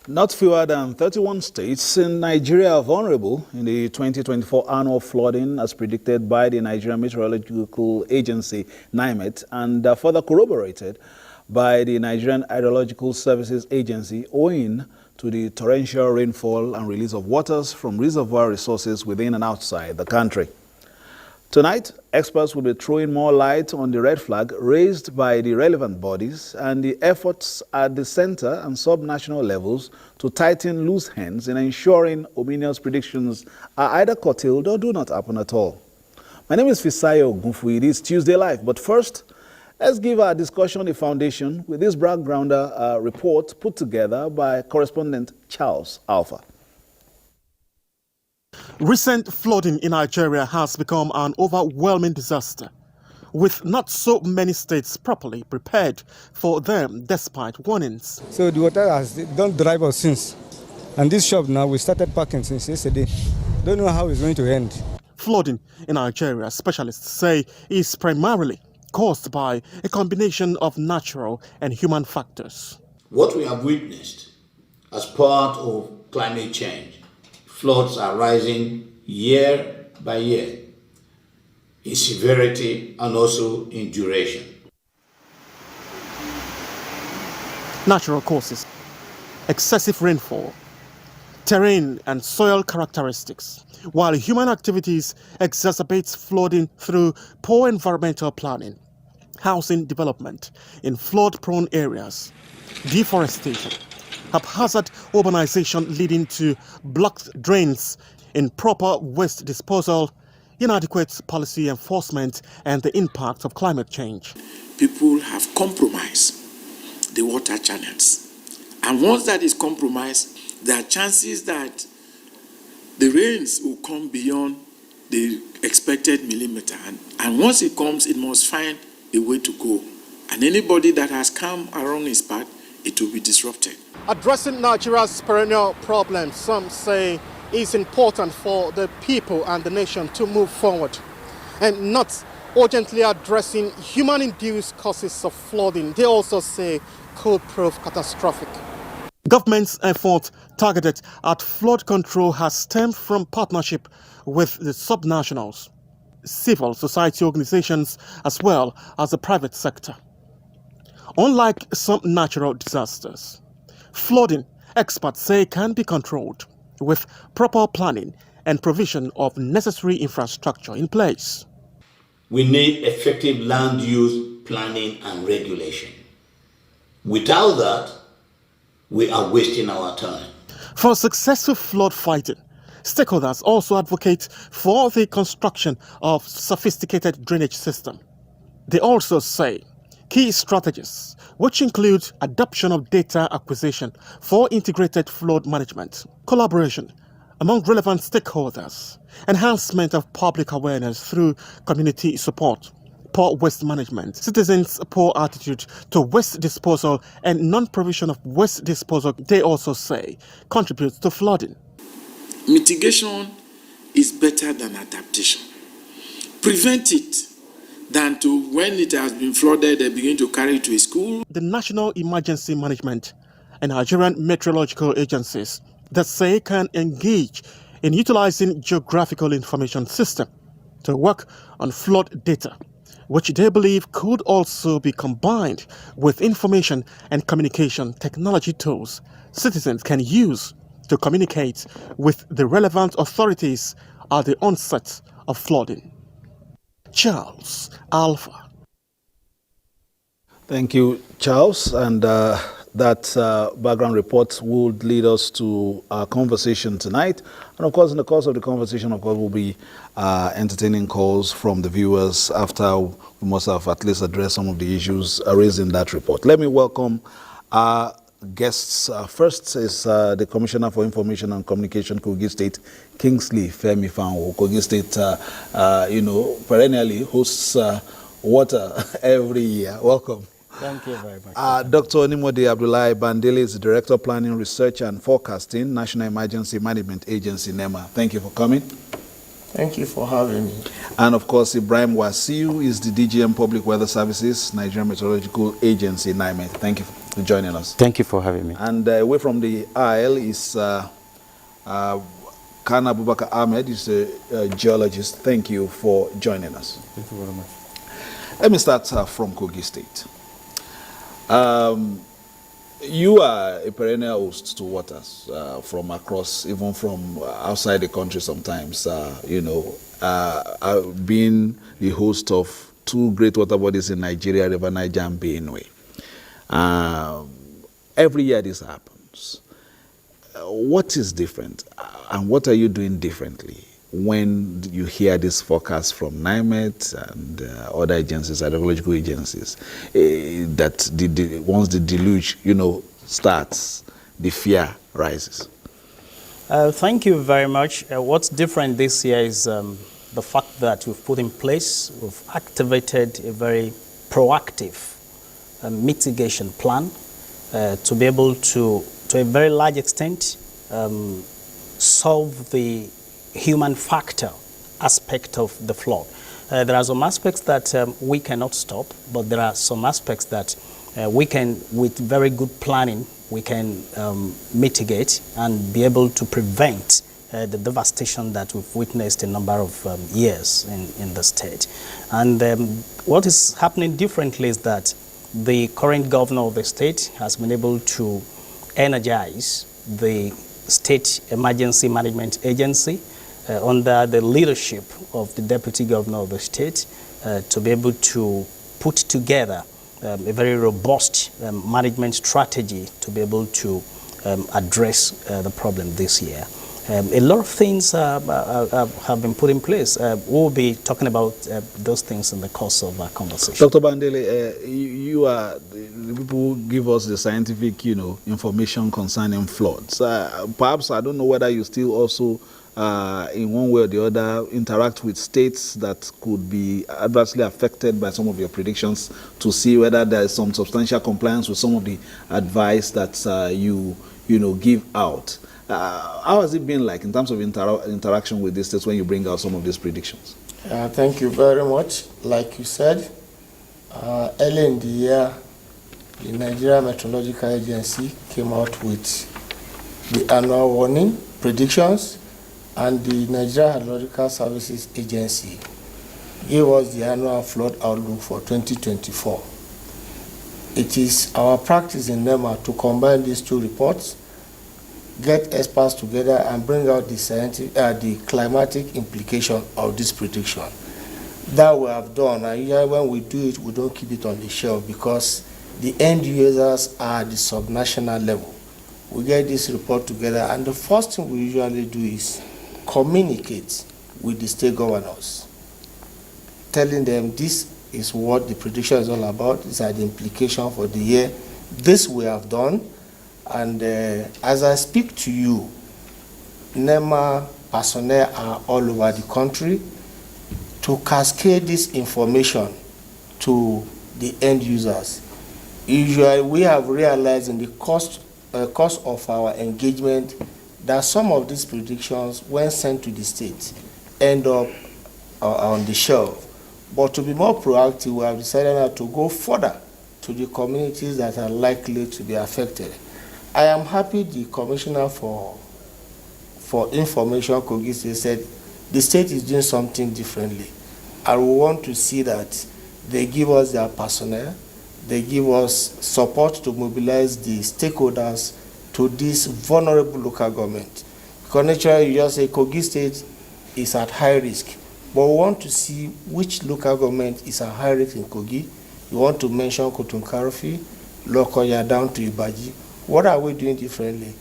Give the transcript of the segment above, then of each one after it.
Not fewer than 31 states in Nigeria are vulnerable in the 2024 annual flooding as predicted by the Nigerian Meteorological Agency, NIMET, and further corroborated by the Nigerian Hydrological Services Agency owing to the torrential rainfall and release of waters from reservoir resources within and outside the country. Tonight, experts will be throwing more light on the red flag raised by the relevant bodies and the efforts at the center and sub-national levels to tighten loose ends in ensuring ominous predictions are either curtailed or do not happen at all. My name is Fisayo Ogunfu. It is Tuesday Live, but first, let's give our discussion a foundation with this backgrounder report put together by correspondent Charles Alpha. Recent flooding in Nigeria has become an overwhelming disaster, with not so many states properly prepared for them despite warnings. So the water has don't drive us since. And this shop now, we started parking since yesterday. Don't know how it's going to end. Flooding in Nigeria, specialists say, is primarily caused by a combination of natural and human factors. What we have witnessed as part of climate change, floods are rising year by year in severity and also in duration. Natural causes, excessive rainfall, terrain and soil characteristics, while human activities exacerbates flooding through poor environmental planning, housing development in flood-prone areas, deforestation, haphazard urbanization leading to blocked drains, improper waste disposal, inadequate policy enforcement, and the impact of climate change. People have compromised the water channels. And once that is compromised, there are chances that the rains will come beyond the expected millimeter. And once it comes, it must find a way to go. And anybody that has come along its path, it will be disrupted. Addressing Nigeria's perennial problems, some say, is important for the people and the nation to move forward, and not urgently addressing human-induced causes of flooding, they also say could prove catastrophic. Government's effort targeted at flood control has stemmed from partnership with the subnationals, civil society organizations, as well as the private sector. Unlike some natural disasters, flooding, experts say, can be controlled with proper planning and provision of necessary infrastructure in place. We need effective land use planning and regulation. Without that, we are wasting our time. For successful flood fighting, stakeholders also advocate for the construction of sophisticated drainage system. They also say key strategies, which include adoption of data acquisition for integrated flood management, collaboration among relevant stakeholders, enhancement of public awareness through community support, poor waste management, citizens' poor attitude to waste disposal, and non-provision of waste disposal, they also say, contributes to flooding. Mitigation is better than adaptation. Prevent it than to, when it has been flooded, they begin to carry it to a school. The National Emergency Management and Nigerian Meteorological Agencies that say can engage in utilizing geographical information system to work on flood data, which they believe could also be combined with information and communication technology tools citizens can use to communicate with the relevant authorities at the onset of flooding. Charles Alpha. Thank you, Charles. And that background report would lead us to our conversation tonight. And of course, in the course of the conversation, of course, we'll be entertaining calls from the viewers after we must have at least addressed some of the issues raised in that report. Let me welcome our guests. First is the Commissioner for Information and Communication, Kogi State, Kingsley Femi Fanwo. Kogi State, perennially hosts water every year. Welcome. Thank you very much. Dr. Onimode Abdullahi Bandele is the Director of Planning, Research and Forecasting, National Emergency Management Agency, NEMA. Thank you for coming. Thank you for having me. And of course, Ibrahim Wasiu is the DGM Public Weather Services, Nigerian Meteorological Agency, NIMET. Thank you. joining us. Thank you for having me. And away from the aisle is Khan Abubakar Ahmed, is a geologist. Thank you for joining us. Thank you very much. Let me start from Kogi State. You are a perennial host to waters from across, even from outside the country sometimes, being the host of two great water bodies in Nigeria, River Niger and Benue. Every year this happens. What is different and what are you doing differently when you hear this forecast from NIMET and other agencies, hydrological agencies, that once the deluge, starts, the fear rises? Thank you very much. What's different this year is the fact that we've put in place, we've activated a very proactive mitigation plan to be able to a very large extent, solve the human factor aspect of the flood. There are some aspects that we cannot stop, but there are some aspects that we can, with very good planning, we can mitigate and be able to prevent the devastation that we've witnessed a number of years in the state. And what is happening differently is that the current governor of the state has been able to energize the State Emergency Management Agency under the leadership of the Deputy Governor of the state to be able to put together a very robust management strategy to be able to address the problem this year. A lot of things have been put in place. We'll be talking about those things in the course of our conversation. Dr. Bandele, you are the people who give us the scientific, information concerning floods. Perhaps I don't know whether you still also, in one way or the other, interact with states that could be adversely affected by some of your predictions to see whether there is some substantial compliance with some of the advice that you give out. How has it been like in terms of interaction with these states when you bring out some of these predictions? Thank you very much. Like you said, early in the year, the Nigerian Meteorological Agency came out with the annual warning predictions, and the Nigerian Hydrological Services Agency gave us the annual flood outlook for 2024. It is our practice in NEMA to combine these two reports, get experts together and bring out the climatic implication of this prediction. That we have done, and usually when we do it, we don't keep it on the shelf because the end users are at the subnational level. We get this report together, and the first thing we usually do is communicate with the state governors, telling them this is what the prediction is all about, these are the implications for the year, this we have done. And as I speak to you, NEMA personnel are all over the country to cascade this information to the end users. Usually we have realized in the course of our engagement that some of these predictions, when sent to the state, end up on the shelf. But to be more proactive, we have decided now to go further to the communities that are likely to be affected. I am happy the Commissioner for Information, Kogi State, said the state is doing something differently. And we want to see that they give us their personnel, they give us support to mobilize the stakeholders to this vulnerable local government. Because naturally, you just say Kogi State is at high risk, but we want to see which local government is at high risk in Kogi. You want to mention Kotunkarofi, Lokoya down to Ibaji. What are we doing differently?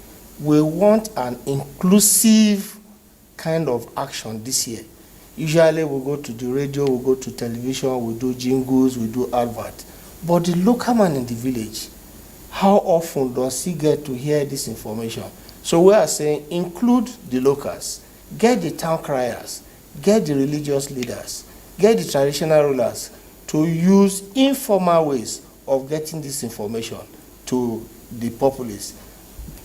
We want an inclusive kind of action this year. Usually we go to the radio, we go to television, we do jingles, we do adverts. But the local man in the village, how often does he get to hear this information? So we are saying include the locals, get the town criers, get the religious leaders, get the traditional rulers to use informal ways of getting this information to the populace.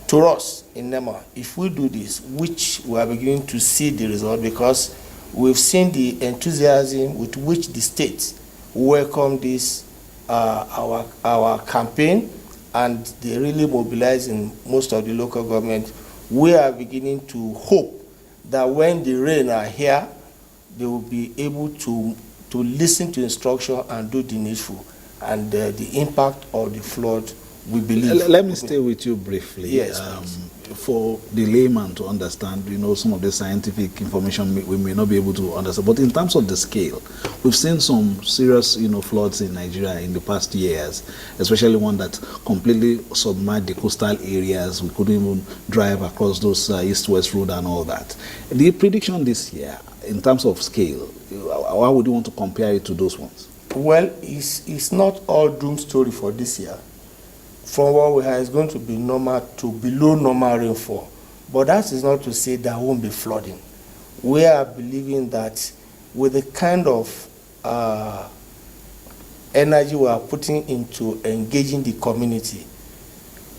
To us in NEMA, if we do this, which we are beginning to see the result because we've seen the enthusiasm with which the states welcome this our campaign, and they really mobilize in most of the local government, we are beginning to hope that when the rain are here, they will be able to listen to instruction and do the needful. And the impact of the flood, we believe. Let me stay with you briefly. Yes, for the layman to understand, some of the scientific information we may not be able to understand. But in terms of the scale, we've seen some serious, floods in Nigeria in the past years, especially one that completely submerged the coastal areas. We couldn't even drive across those east-west road and all that. The prediction this year, in terms of scale, how would you want to compare it to those ones? Well, it's not all doom story for this year. From what we have, it's going to be normal to below normal rainfall. But that is not to say there won't be flooding. We are believing that with the kind of energy we are putting into engaging the community,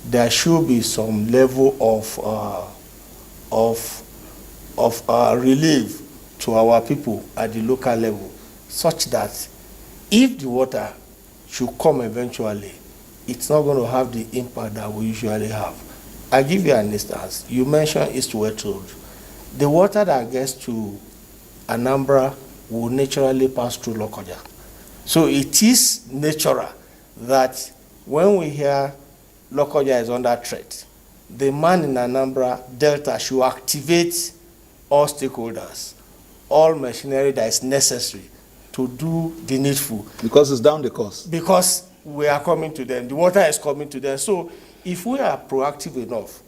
there should be some level of relief to our people at the local level, such that if the water should come eventually, it's not going to have the impact that we usually have. I'll give you an instance. You mentioned east-west road. The water that gets to Anambra will naturally pass through Lokoja. So it is natural that when we hear Lokoja is under threat, the man in Anambra Delta should activate all stakeholders, all machinery that is necessary to do the needful. Because it's down the coast. Because we are coming to them. The water is coming to them. So if we are proactive enough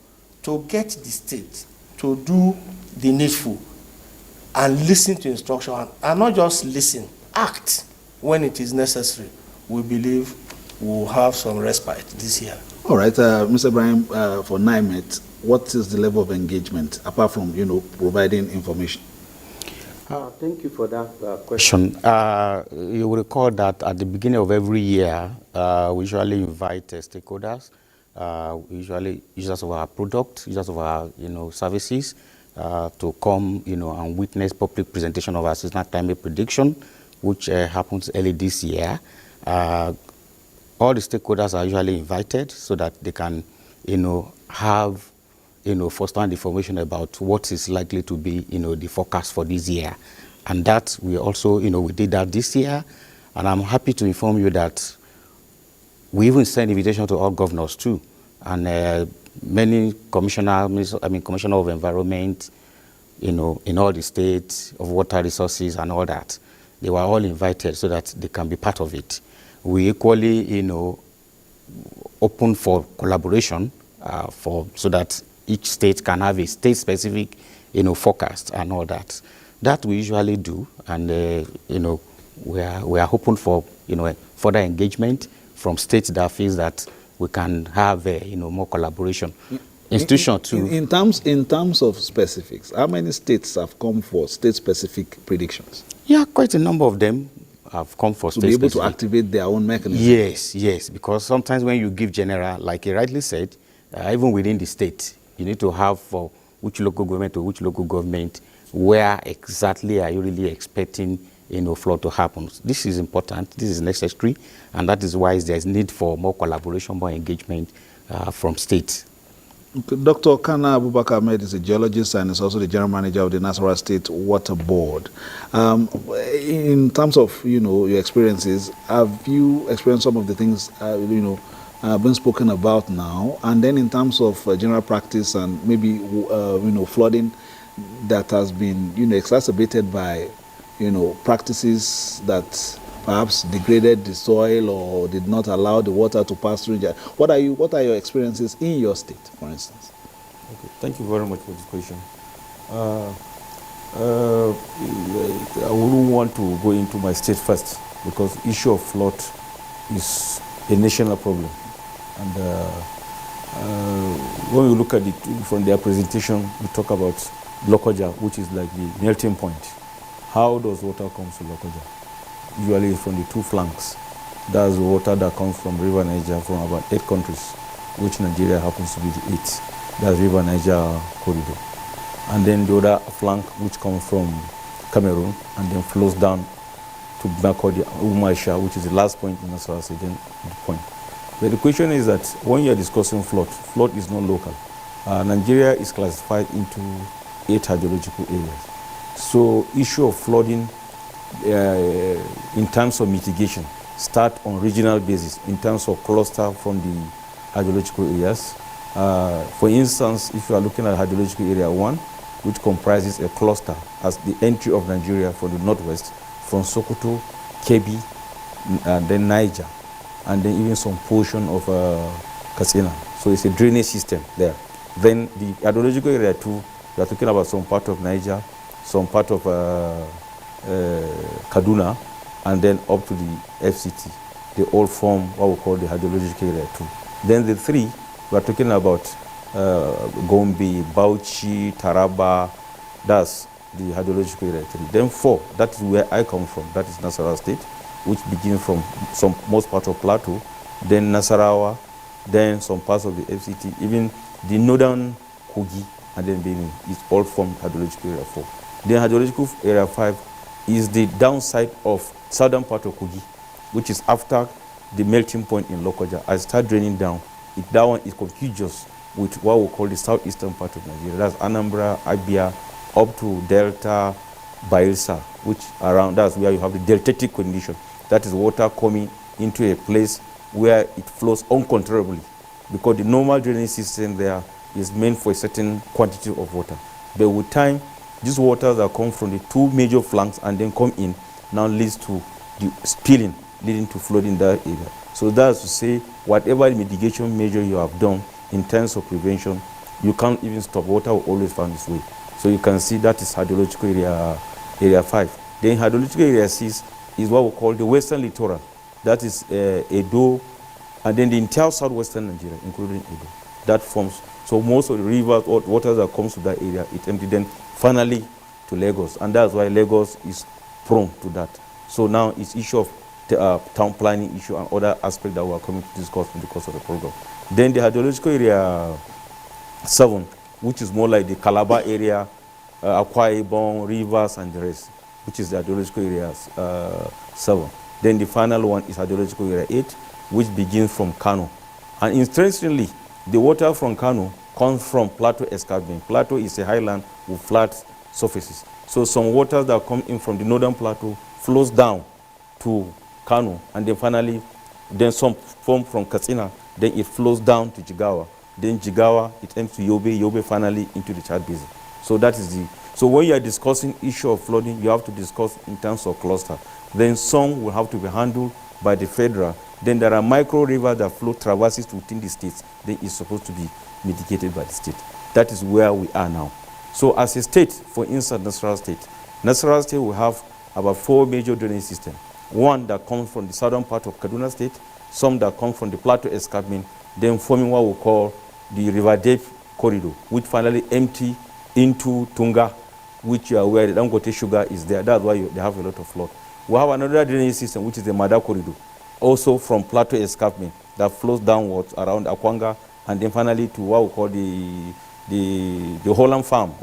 to get the state to do the needful and listen to instruction, and not just listen, act when it is necessary, we believe we'll have some respite this year. All right, Mr. Ibrahim, for NIMET, what is the level of engagement apart from, providing information? Thank you for that question. You will recall that at the beginning of every year, we usually invite stakeholders, usually users of our product, users of our services, to come and witness public presentation of our seasonal climate prediction, which happens early this year. All the stakeholders are usually invited so that they can have first-hand information about what is likely to be, the forecast for this year. And that we also, we did that this year. And I'm happy to inform you that we even sent invitation to all governors too. And many commissioner of environment, in all the states of water resources and all that, they were all invited so that they can be part of it. We equally, open for collaboration so that each state can have a state-specific, forecast and all that. That we usually do, and we are hoping for, further engagement from states that feels that we can have, more collaboration. Institution too. In terms of specifics, how many states have come for state-specific predictions? Yeah, quite a number of them have come for to be able to activate their own mechanism. Yes, because sometimes when you give general, like you rightly said, even within the state, you need to have for which local government to which local government, where exactly are you really expecting flood to happen. This is important, this is necessary, and that is why there is need for more collaboration, more engagement from states. Okay, Dr. Kana Abubakar Ahmed is a geologist and is also the general manager of the Nasarawa State Water Board. In terms of your experiences, have you experienced some of the things been spoken about now? And then in terms of general practice and maybe flooding that has been exacerbated by practices that perhaps degraded the soil or did not allow the water to pass through. What are your experiences in your state, for instance? Okay, thank you very much for this question. I wouldn't want to go into my state first because issue of flood is a national problem. And when we look at it from their presentation, we talk about Lokoja, which is like the melting point. How does water come to Lokoja? Usually from the two flanks. That's the water that comes from River Niger from about 8 countries, which Nigeria happens to be the 8th. That's River Niger corridor. And then the other flank, which comes from Cameroon, and then flows down to Makodi, Umaisha, which is the last point in Nasarawa State, then the point. But the question is that when you are discussing flood is not local. Nigeria is classified into 8 hydrological areas. So issue of flooding in terms of mitigation start on regional basis in terms of cluster from the hydrological areas. For instance, if you are looking at hydrological area 1, which comprises a cluster as the entry of Nigeria from the northwest, from Sokoto, Kebbi, and then Niger, and then even some portion of Katsina. So it's a drainage system there. Then the hydrological area 2, we are talking about some part of Niger, some part of Kaduna, and then up to the FCT. They all form what we call the hydrological area 2. Then the 3, we are talking about Gombe, Bauchi, Taraba, that's the hydrological area 3. Then 4, that is where I come from, that is Nasarawa State, which begins from most part of Plateau, then Nasarawa, then some parts of the FCT, even the northern Kogi, and then Benin, is all from hydrological area 4. Then hydrological area 5 is the downside of southern part of Kogi, which is after the melting point in Lokoja. As it starts draining down, that one is contiguous with what we call the southeastern part of Nigeria. That's Anambra, Abia, up to Delta, Bayelsa, which around, that's where you have the deltatic condition. That is water coming into a place where it flows uncontrollably, because the normal drainage system there is meant for a certain quantity of water. But with time, these waters that come from the 2 major flanks and then come in now leads to the spilling, leading to flooding that area. So that's to say, whatever mitigation measure you have done in terms of prevention, you can't even stop. Water will always find its way. So you can see that is hydrological area 5. Then hydrological area 6 is what we call the western littoral. That is Edo, and then the entire southwestern Nigeria, including Edo. That forms, so most of the rivers or waters that comes to that area, it empties then finally to Lagos. And that's why Lagos is prone to that. So now it's issue of town planning issue and other aspects that we are coming to discuss in the course of the program. Then the hydrological area 7, which is more like the Calabar area, Akwa Ibom, rivers, and the rest, which is the hydrological area 7. Then the final one is hydrological area 8, which begins from Kano. And interestingly, the water from Kano comes from plateau escarpment. Plateau is a highland with flat surfaces. So some waters that come in from the northern plateau flows down to Kano, and then finally, then some form from Katsina, then it flows down to Jigawa. Then Jigawa, it ends to Yobe, Yobe finally into the Chad Basin. So that is the, so when you are discussing issue of flooding, you have to discuss in terms of cluster. Then some will have to be handled by the federal. Then there are micro rivers that flow traverses within the states. Then it's supposed to be mitigated by the state. That is where we are now. So as a state, for instance, Nasarawa State will have about 4 major drainage systems. One that comes from the southern part of Kaduna State, some that come from the plateau escarpment, then forming what we call the river depth corridor, which finally empty into Tunga, which where the Dangote sugar is there. That's why they have a lot of flood. We have another drainage system, which is the Mada corridor, also from plateau escarpment that flows downwards around Akwanga, and then finally to what we call the Holland Farm,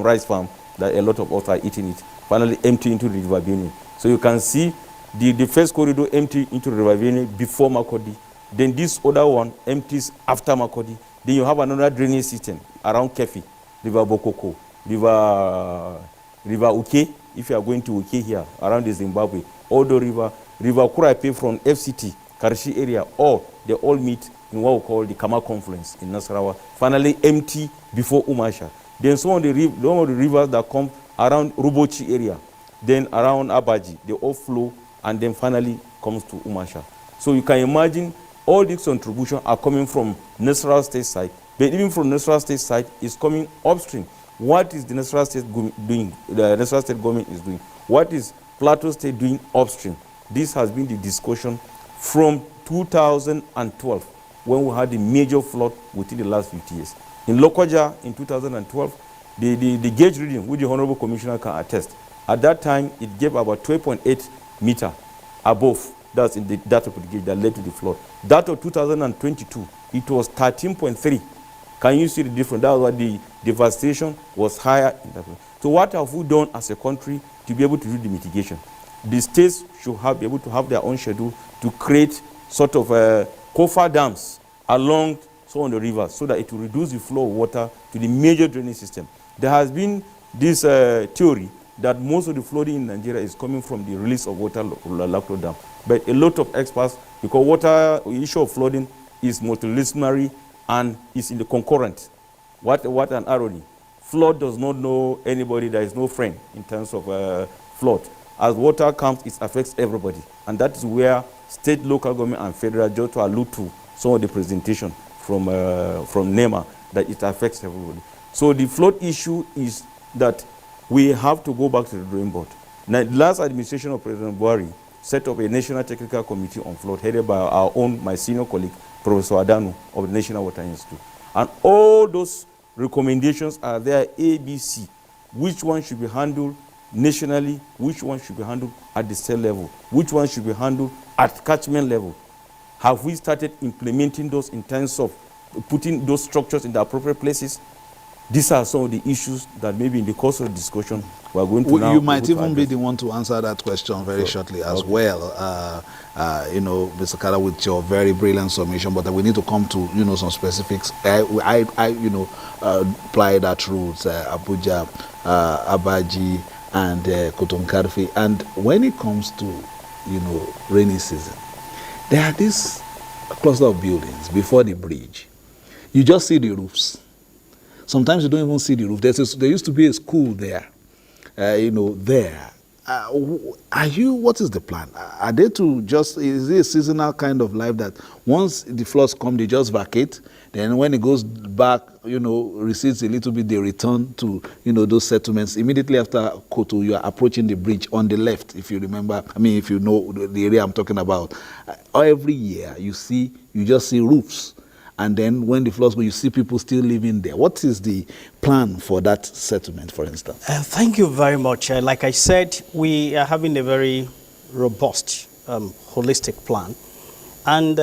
rice farm, that a lot of us are eating it, finally empty into the River Benue. So you can see the first corridor empty into the River Benue before Makodi. Then this other one empties after Makodi. Then you have another drainage system around Kefi, River Bokoko, River Uke, if you are going to Uke here, around the Zimbabwe, Odo River, River Kuraipe from FCT, Karishi area, or they all meet in what we call the Kama Confluence in Nasarawa, finally empty before Umasha. Then some of the rivers that come around Rubochi area, then around Abaji, they all flow and then finally comes to Umasha. So you can imagine all these contributions are coming from Nasarawa State side, but even from Nasarawa State side is coming upstream. What is the Nasarawa State doing? The Nasarawa State government is doing. What is Plateau State doing upstream? This has been the discussion from 2012, when we had the major flood within the last 50 years. In Lokoja in 2012, the gauge reading, which the Honorable Commissioner can attest, at that time it gave about 12.8 meter above. That's in the data of the gauge that led to the flood. That of 2022, it was 13.3. Can you see the difference? That was why the devastation was higher. So what have we done as a country to be able to do the mitigation? The states should be able to have their own schedule to create sort of coffer dams along some of the rivers so that it will reduce the flow of water to the major drainage system. There has been this theory that most of the flooding in Nigeria is coming from the release of water Lacto Dam. But a lot of experts, because water issue of flooding is multidisciplinary and is in the concurrent. What an irony. Flood does not know anybody. There is no friend in terms of flood. As water comes, it affects everybody. And that is where state, local government, and federal, just to allude to some of the presentation from NEMA, that it affects everybody. So the flood issue is that we have to go back to the drawing board. Now, the last administration of President Buhari set up a National Technical Committee on Flood, headed by my senior colleague, Professor Adanu of the National Water Institute. And all those recommendations are there, A, B, C. Which one should be handled nationally, which one should be handled at the state level, which one should be handled at catchment level. Have we started implementing those in terms of putting those structures in the appropriate places? These are some of the issues that maybe in the course of the discussion we are going to now. You might even be the one to answer that question very shortly as well. You know, Mr. Kala, with your very brilliant submission, but we need to come to, you know, some specifics. I you know, apply that routes, Abuja, Abaji, and Kotonkarfi. And when it comes to, you know, rainy season, there are this cluster of buildings before the bridge. You just see the roofs. Sometimes you don't even see the roof. There used to be a school there, you know, there. What is the plan? Are they to just, is it a seasonal kind of life that once the floods come, they just vacate? Then when it goes back, you know, recedes a little bit, they return to, you know, those settlements. Immediately after Koto, you are approaching the bridge on the left, if you remember, I mean, if you know the area I'm talking about. Every year, you just see roofs. And then when the floods go, you see people still living there. What is the plan for that settlement, for instance? Thank you very much. Like I said, we are having a very robust, holistic plan. And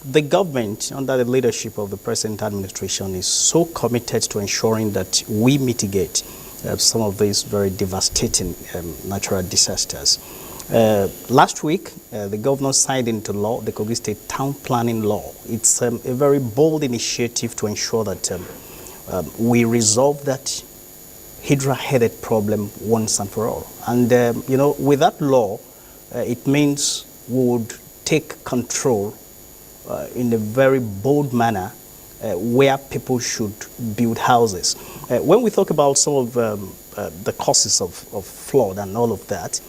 the government, under the leadership of the present administration, is so committed to ensuring that we mitigate some of these very devastating natural disasters. Last week, the governor signed into law the Kogi State Town Planning Law. It's a very bold initiative to ensure that we resolve that hydra-headed problem once and for all. And, you know, with that law, it means we would take control in a very bold manner where people should build houses. When we talk about some of the causes of flood and all of that,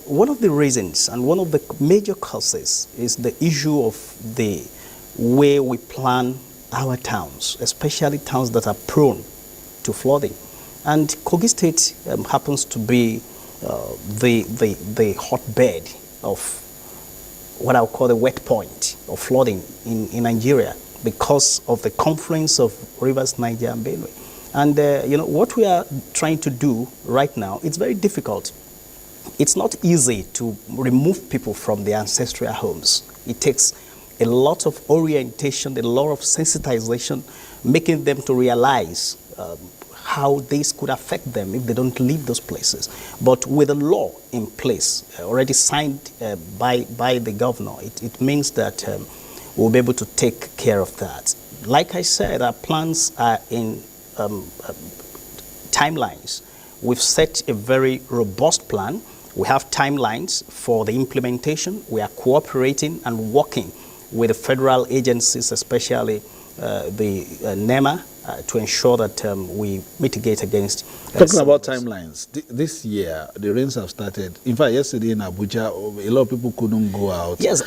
one of the reasons and one of the major causes is the issue of the way we plan our towns, especially towns that are prone to flooding. And Kogi State happens to be the hotbed of what I would call the wet point of flooding in Nigeria because of the confluence of rivers Niger and Benue. And you know, what we are trying to do right now, it's very difficult. It's not easy to remove people from their ancestral homes. It takes a lot of orientation, a lot of sensitization, making them to realize how this could affect them if they don't leave those places. But with a law in place, already signed by the governor, it means that we'll be able to take care of that. Like I said, our plans are in timelines. We've set a very robust plan. We have timelines for the implementation. We are cooperating and working with the federal agencies, especially the NEMA, to ensure that we mitigate against. Talking about timelines, this year the rains have started. In fact, yesterday in Abuja, a lot of people couldn't go out. Yes.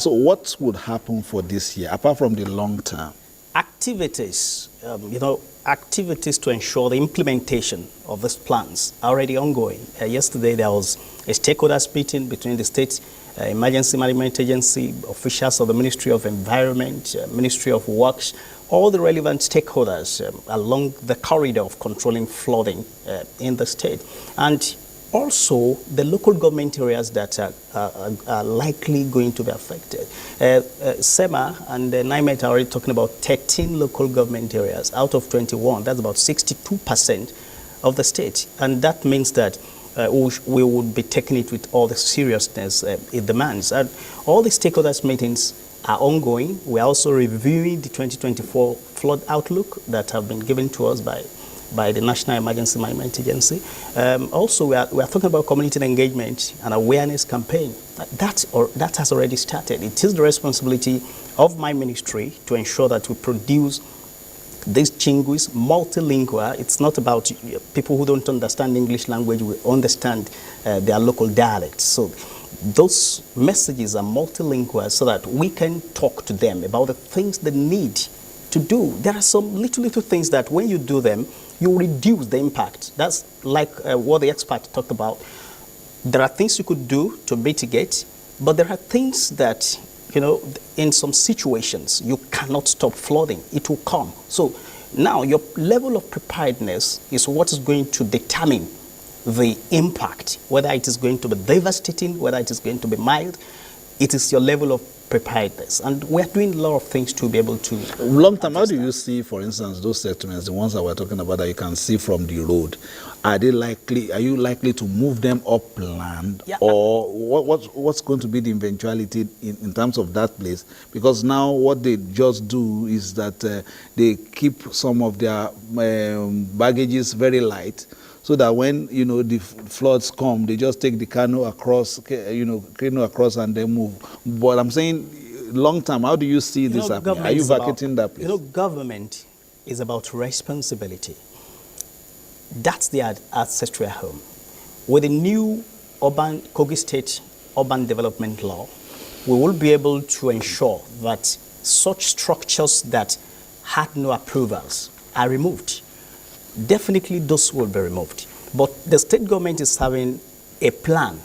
So what would happen for this year, apart from the long term? Activities, you know, activities to ensure the implementation of these plans are already ongoing. Yesterday there was a stakeholders meeting between the State Emergency Management Agency, officials of the Ministry of Environment, Ministry of Works, all the relevant stakeholders along the corridor of controlling flooding in the state. And also the local government areas that are likely going to be affected. SEMA and NIMET are already talking about 13 local government areas out of 21. That's about 62% of the state. And that means that we would be taking it with all the seriousness it demands. And all the stakeholders meetings are ongoing. We are also reviewing the 2024 flood outlook that have been given to us by the National Emergency Management Agency. Also, we are talking about community engagement and awareness campaign. That has already started. It is the responsibility of my ministry to ensure that we produce these chinguis multilingual. It's not about people who don't understand English language will understand their local dialects. So those messages are multilingual so that we can talk to them about the things they need to do. There are some little things that when you do them, you reduce the impact. That's like what the expert talked about. There are things you could do to mitigate, but there are things that, in some situations, you cannot stop flooding. It will come. So now your level of preparedness is what is going to determine the impact, whether it is going to be devastating, whether it is going to be mild. It is your level of preparedness. And we're doing a lot of things to be able to... Long term, how do you see, for instance, those settlements, the ones that we're talking about that you can see from the road, are you likely to move them upland? Yeah. Or what's going to be the eventuality in terms of that place? Because now what they just do is that they keep some of their baggages very light, so that when the floods come, they just take the canoe across, and then move. But I'm saying, long term, how do you see this happening? Are you vacating that place? Government is about responsibility. That's the ancestral home. With the new Kogi State Urban Development Law, we will be able to ensure that such structures that had no approvals are removed. Definitely those will be removed. But the state government is having a plan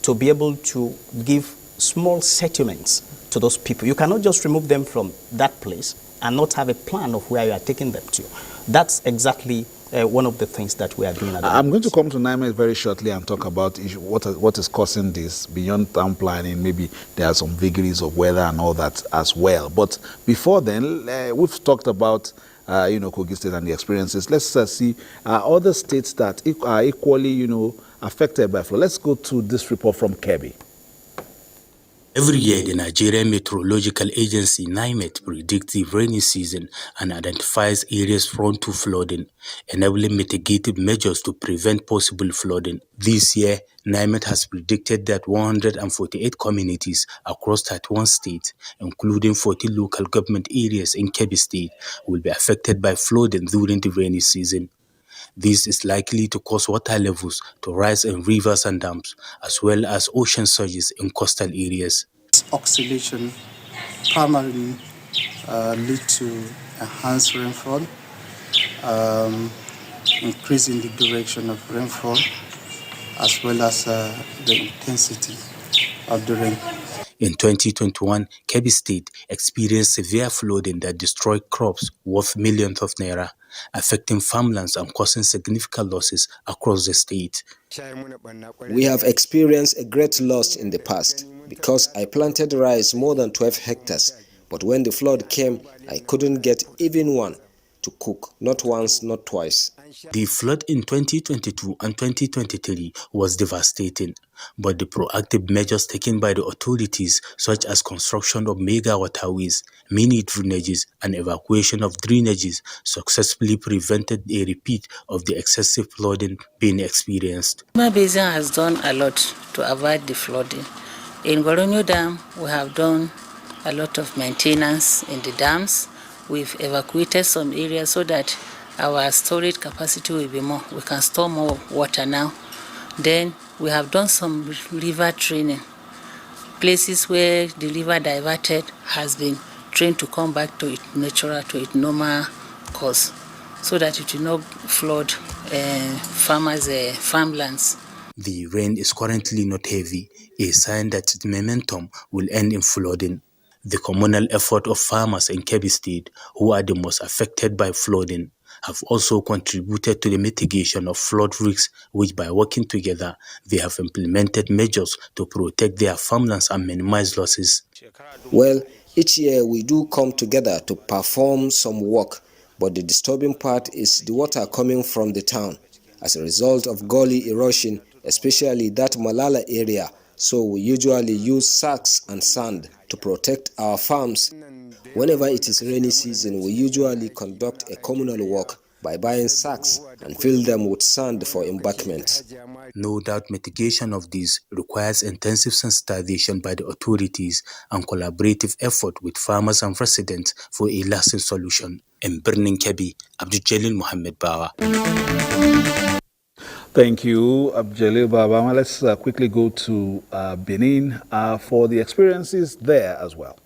to be able to give small settlements to those people. You cannot just remove them from that place and not have a plan of where you are taking them to. That's exactly one of the things that we are doing. I'm going to come to NIMET very shortly and talk about what is causing this beyond town planning. Maybe there are some vagaries of weather and all that as well. But before then, we've talked about Kogi State and the experiences. Let's see other states that are equally, affected by flood. Let's go to this report from Kebbi. Every year, the Nigerian Meteorological Agency, NIMET, predicts the rainy season and identifies areas prone to flooding, enabling mitigative measures to prevent possible flooding. This year, NIMET has predicted that 148 communities across 31 states, including 40 local government areas in Kebbi State, will be affected by flooding during the rainy season. This is likely to cause water levels to rise in rivers and dams, as well as ocean surges in coastal areas. Oscillation primarily lead to enhanced rainfall, increasing the duration of rainfall, as well as the intensity of the rain. In 2021, Kebbi State experienced severe flooding that destroyed crops worth millions of naira, affecting farmlands and causing significant losses across the state. We have experienced a great loss in the past because I planted rice more than 12 hectares, but when the flood came, I couldn't get even one to cook, not once, not twice. The flood in 2022 and 2023 was devastating, but the proactive measures taken by the authorities, such as construction of mega waterways, mini drainages, and evacuation of drainages, successfully prevented a repeat of the excessive flooding being experienced. Nima Basin has done a lot to avoid the flooding. In Goronyo Dam, we have done a lot of maintenance in the dams. We've evacuated some areas so that our storage capacity will be more. We can store more water now. Then we have done some river training. Places where the river diverted has been trained to come back to its natural, to its normal course, so that it will not flood farmers' farmlands. The rain is currently not heavy, a sign that its momentum will end in flooding. The communal effort of farmers in Kebbi State, who are the most affected by flooding, have also contributed to the mitigation of flood risks, which by working together, they have implemented measures to protect their farmlands and minimize losses. Well, each year we do come together to perform some work, but the disturbing part is the water coming from the town. As a result of gully erosion, especially that Malala area, so we usually use sacks and sand to protect our farms. Whenever it is rainy season, we usually conduct a communal walk by buying sacks and fill them with sand for embankment. No doubt mitigation of this requires intensive sensitization by the authorities and collaborative effort with farmers and residents for a lasting solution. In Birnin Kebbi, Abdul Muhammad Bawa. Thank you, Abdul Baba. Let's quickly go to Benin for the experiences there as well.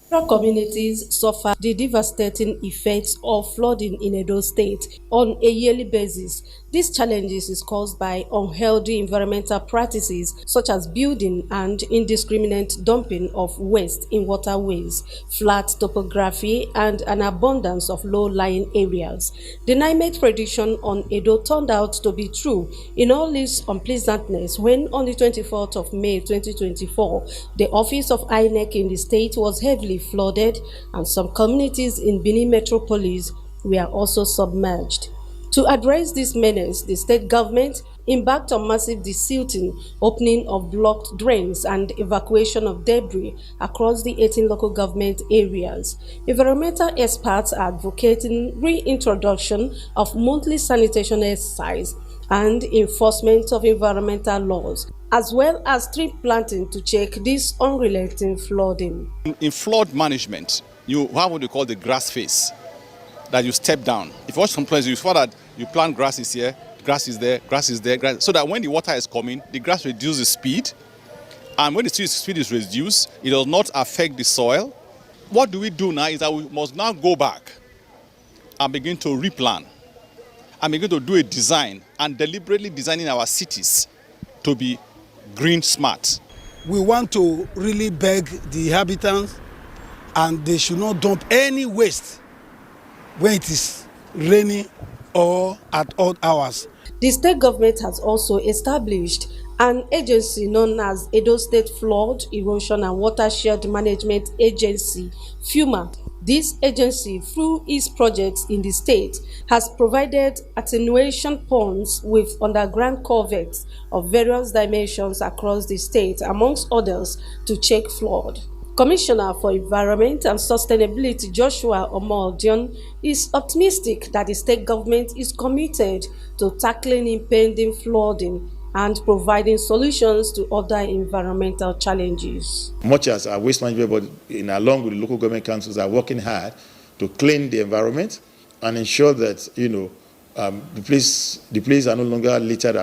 Rural communities suffer the devastating effects of flooding in Edo State on a yearly basis. These challenges is caused by unhealthy environmental practices such as building and indiscriminate dumping of waste in waterways, flat topography, and an abundance of low-lying areas. The NIMET prediction on Edo turned out to be true in all this unpleasantness when on the 24th of May 2024, the office of INEC in the state was heavily flooded and some communities in Benin metropolis were also submerged. To address this menace, the state government embarked on massive desilting, opening of blocked drains and evacuation of debris across the 18 local government areas. Environmental experts are advocating reintroduction of monthly sanitation exercise and enforcement of environmental laws, as well as tree planting to check this unrelenting flooding. In flood management, you have what we call the grass phase, that you step down. If you watch some places, you saw that you plant grass is here, grass is there, grass is there, grass, so that when the water is coming, the grass reduces the speed. And when the speed is reduced, it does not affect the soil. What do we do now is that we must now go back and begin to replan and begin to do a design and deliberately designing our cities to be green smart. We want to really beg the inhabitants, and they should not dump any waste when it is raining or at odd hours. The state government has also established an agency known as Edo State Flood, Erosion and Watershed Management Agency, FUMA. This agency, through its projects in the state, has provided attenuation ponds with underground culverts of various dimensions across the state, amongst others, to check flood. Commissioner for Environment and Sustainability Joshua Omoldion is optimistic that the state government is committed to tackling impending flooding and providing solutions to other environmental challenges. Much as our waste management body, along with the local government councils, are working hard to clean the environment and ensure that the places are no longer littered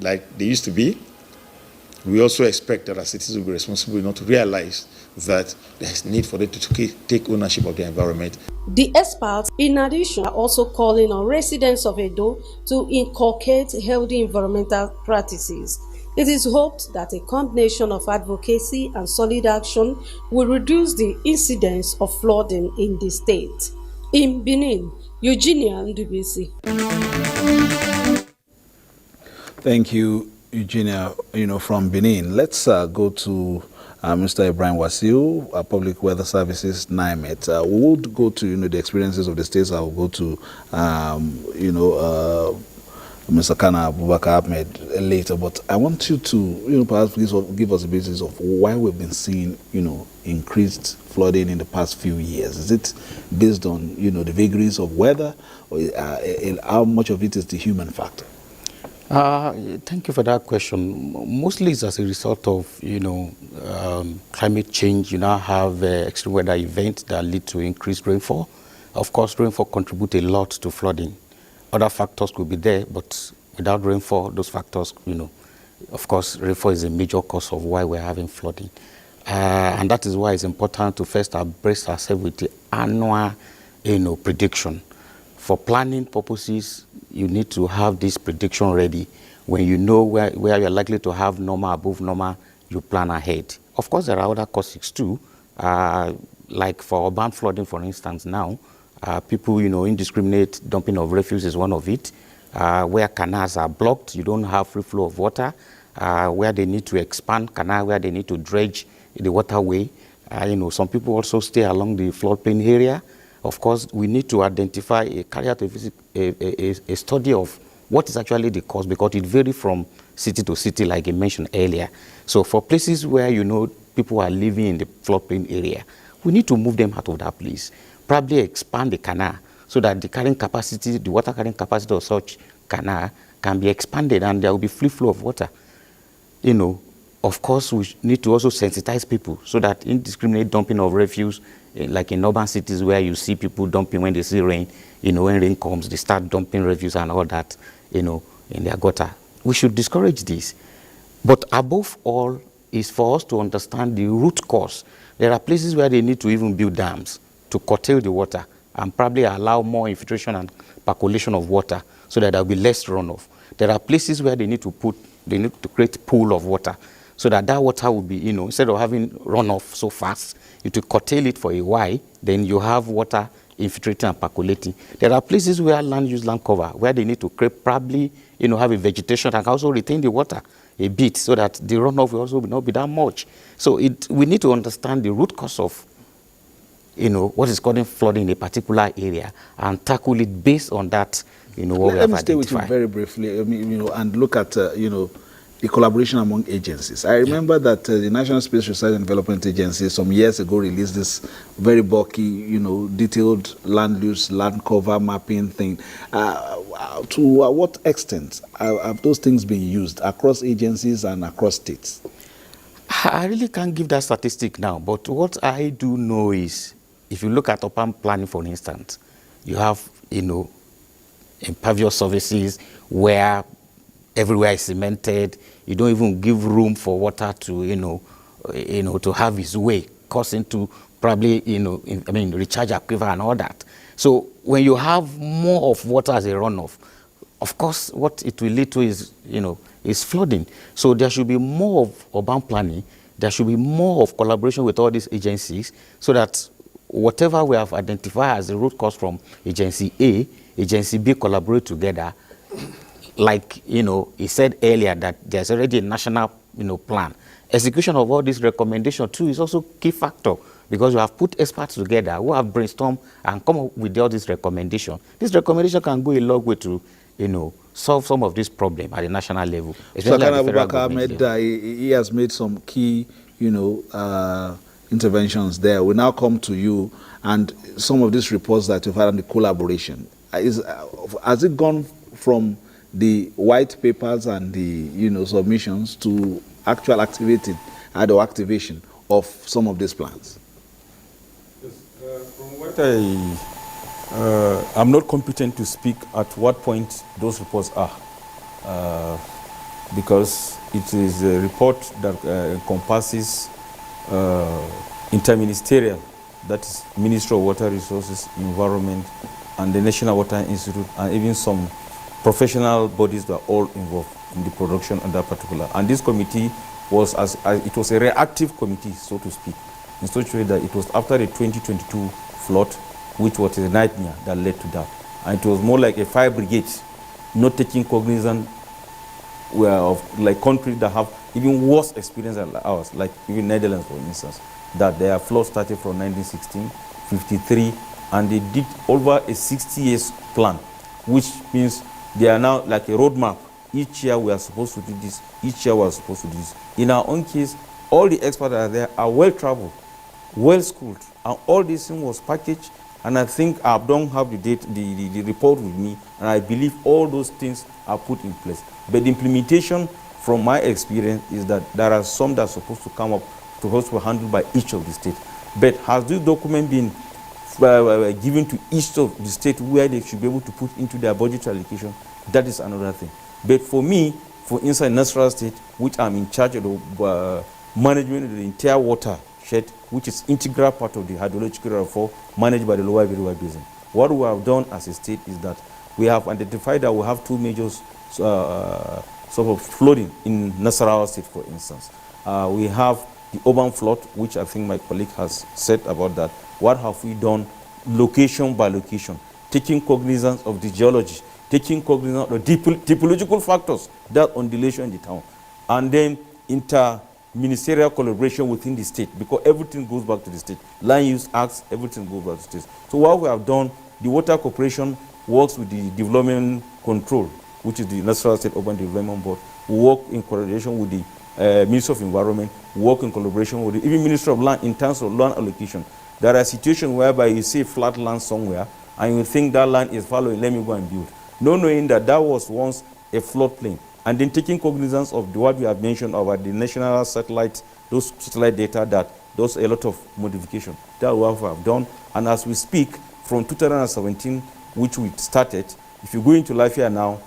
like they used to be. We also expect that our citizens will be responsible enough to realize that there is need for them to take ownership of their environment. The experts, in addition, are also calling on residents of Edo to inculcate healthy environmental practices. It is hoped that a combination of advocacy and solid action will reduce the incidence of flooding in the state. In Benin, Eugenia Ndubisi. Thank you, Eugenia, from Benin. Let's go to Mr. Ibrahim Wasiu, Public Weather Services, NIMET. We would go to, the experiences of the states. I will go to, Mr. Kana Abubakar Ahmed later. But I want you to, perhaps give us a basis of why we've been seeing, increased flooding in the past few years. Is it based on, the vagaries of weather, or how much of it is the human factor? Thank you for that question. Mostly it's as a result of, climate change. You now have extreme weather events that lead to increased rainfall. Of course, rainfall contributes a lot to flooding. Other factors could be there, but without rainfall, those factors, of course, rainfall is a major cause of why we're having flooding. And that is why it's important to first abreast ourselves with the annual, prediction. For planning purposes, you need to have this prediction ready. When you know where you're likely to have normal, above normal, you plan ahead. Of course, there are other causes too, like for urban flooding, for instance, now, people, indiscriminate dumping of refuse is one of it. Where canals are blocked, you don't have free flow of water. Where they need to expand canal, where they need to dredge the waterway. Some people also stay along the floodplain area. Of course, we need to identify, carry out a study of what is actually the cause, because it varies from city to city, like I mentioned earlier. So for places where people are living in the floodplain area, we need to move them out of that place. Probably expand the canal so that the water carrying capacity of such canal can be expanded and there will be free flow of water. Of course, we need to also sensitize people so that indiscriminate dumping of refuse, like in urban cities where you see people dumping when they see rain, when rain comes, they start dumping refuse and all that, in their gutter. We should discourage this. But above all is for us to understand the root cause. There are places where they need to even build dams to curtail the water and probably allow more infiltration and percolation of water so that there will be less runoff. There are places where they need to create a pool of water so that water will be, instead of having runoff so fast, you to curtail it for a while, then you have water infiltrating and percolating. There are places where land cover, where they need to create probably, have a vegetation that can also retain the water a bit so that the runoff will also not be that much. So we need to understand the root cause of, what is causing flooding in a particular area and tackle it based on that, what we have identified. Let me stay with you very briefly, and look at, the collaboration among agencies. I remember that the National Space Research and Development Agency some years ago released this very bulky, detailed land use, land cover mapping thing. To what extent have those things been used across agencies and across states? I really can't give that statistic now, but what I do know is, if you look at urban planning, for instance, you have, impervious surfaces where everywhere is cemented. You don't even give room for water to, to have its way, causing to probably, recharge aquifer and all that. So when you have more of water as a runoff, of course, what it will lead to is, is flooding. So there should be more of urban planning. There should be more of collaboration with all these agencies so that whatever we have identified as the root cause from Agency A, Agency B collaborate together. Like, he said earlier that there's already a national, plan. Execution of all these recommendations too is also a key factor because you have put experts together who have brainstormed and come up with all these recommendations. This recommendation can go a long way to, solve some of these problems at the national level. So he has made some key, interventions there. We now come to you and some of these reports that you've had on the collaboration. Has it gone from the white papers and the submissions to actual activation of some of these plans? Yes, from what I'm not competent to speak at what point those reports are, because it is a report that encompasses interministerial, that is Ministry of Water Resources, Environment, and the National Water Institute, and even some professional bodies were all involved in the production of that particular. And this committee was, it was a reactive committee, so to speak, in such a way that it was after the 2022 flood, which was a nightmare that led to that. And it was more like a fire brigade, not taking cognizance of like countries that have even worse experience than ours, like even Netherlands, for instance, that their flood started from 1916, 53, and they did over a 60 years plan, which means they are now like a roadmap. Each year we are supposed to do this, each year we are supposed to do this. In our own case, all the experts that are there are well-traveled, well-schooled, and all this thing was packaged, and I think I don't have the report with me, and I believe all those things are put in place. But the implementation, from my experience, is that there are some that are supposed to come up to be handled by each of the states. But has this document been given to each of the states where they should be able to put into their budget allocation? That is another thing. But for me, for inside Nasarawa State, which I'm in charge of the management of the entire watershed, which is integral part of the hydrological reform managed by the Lower River Basin. What we have done as a state is that we have identified that we have two major sort of flooding in Nasarawa State, for instance. We have the urban flood, which I think my colleague has said about that. What have we done location by location, taking cognizance of the geology, taking cognizance of the typological factors that undulation in the town, and then inter-ministerial collaboration within the state, because everything goes back to the state. Land use acts, everything goes back to the state. So what we have done, the Water Corporation works with the development control which is the National State Urban Development Board. We work in coordination with the Ministry of Environment, we work in collaboration with the even Ministry of Land in terms of land allocation. There are situations whereby you see flat land somewhere and you think that land is following, let me go and build. Not knowing that that was once a floodplain. And then taking cognizance of what we have mentioned about the national satellite, those satellite data that does a lot of modification. That's what we have done. And as we speak, from 2017, which we started, if you go into Lifeare now,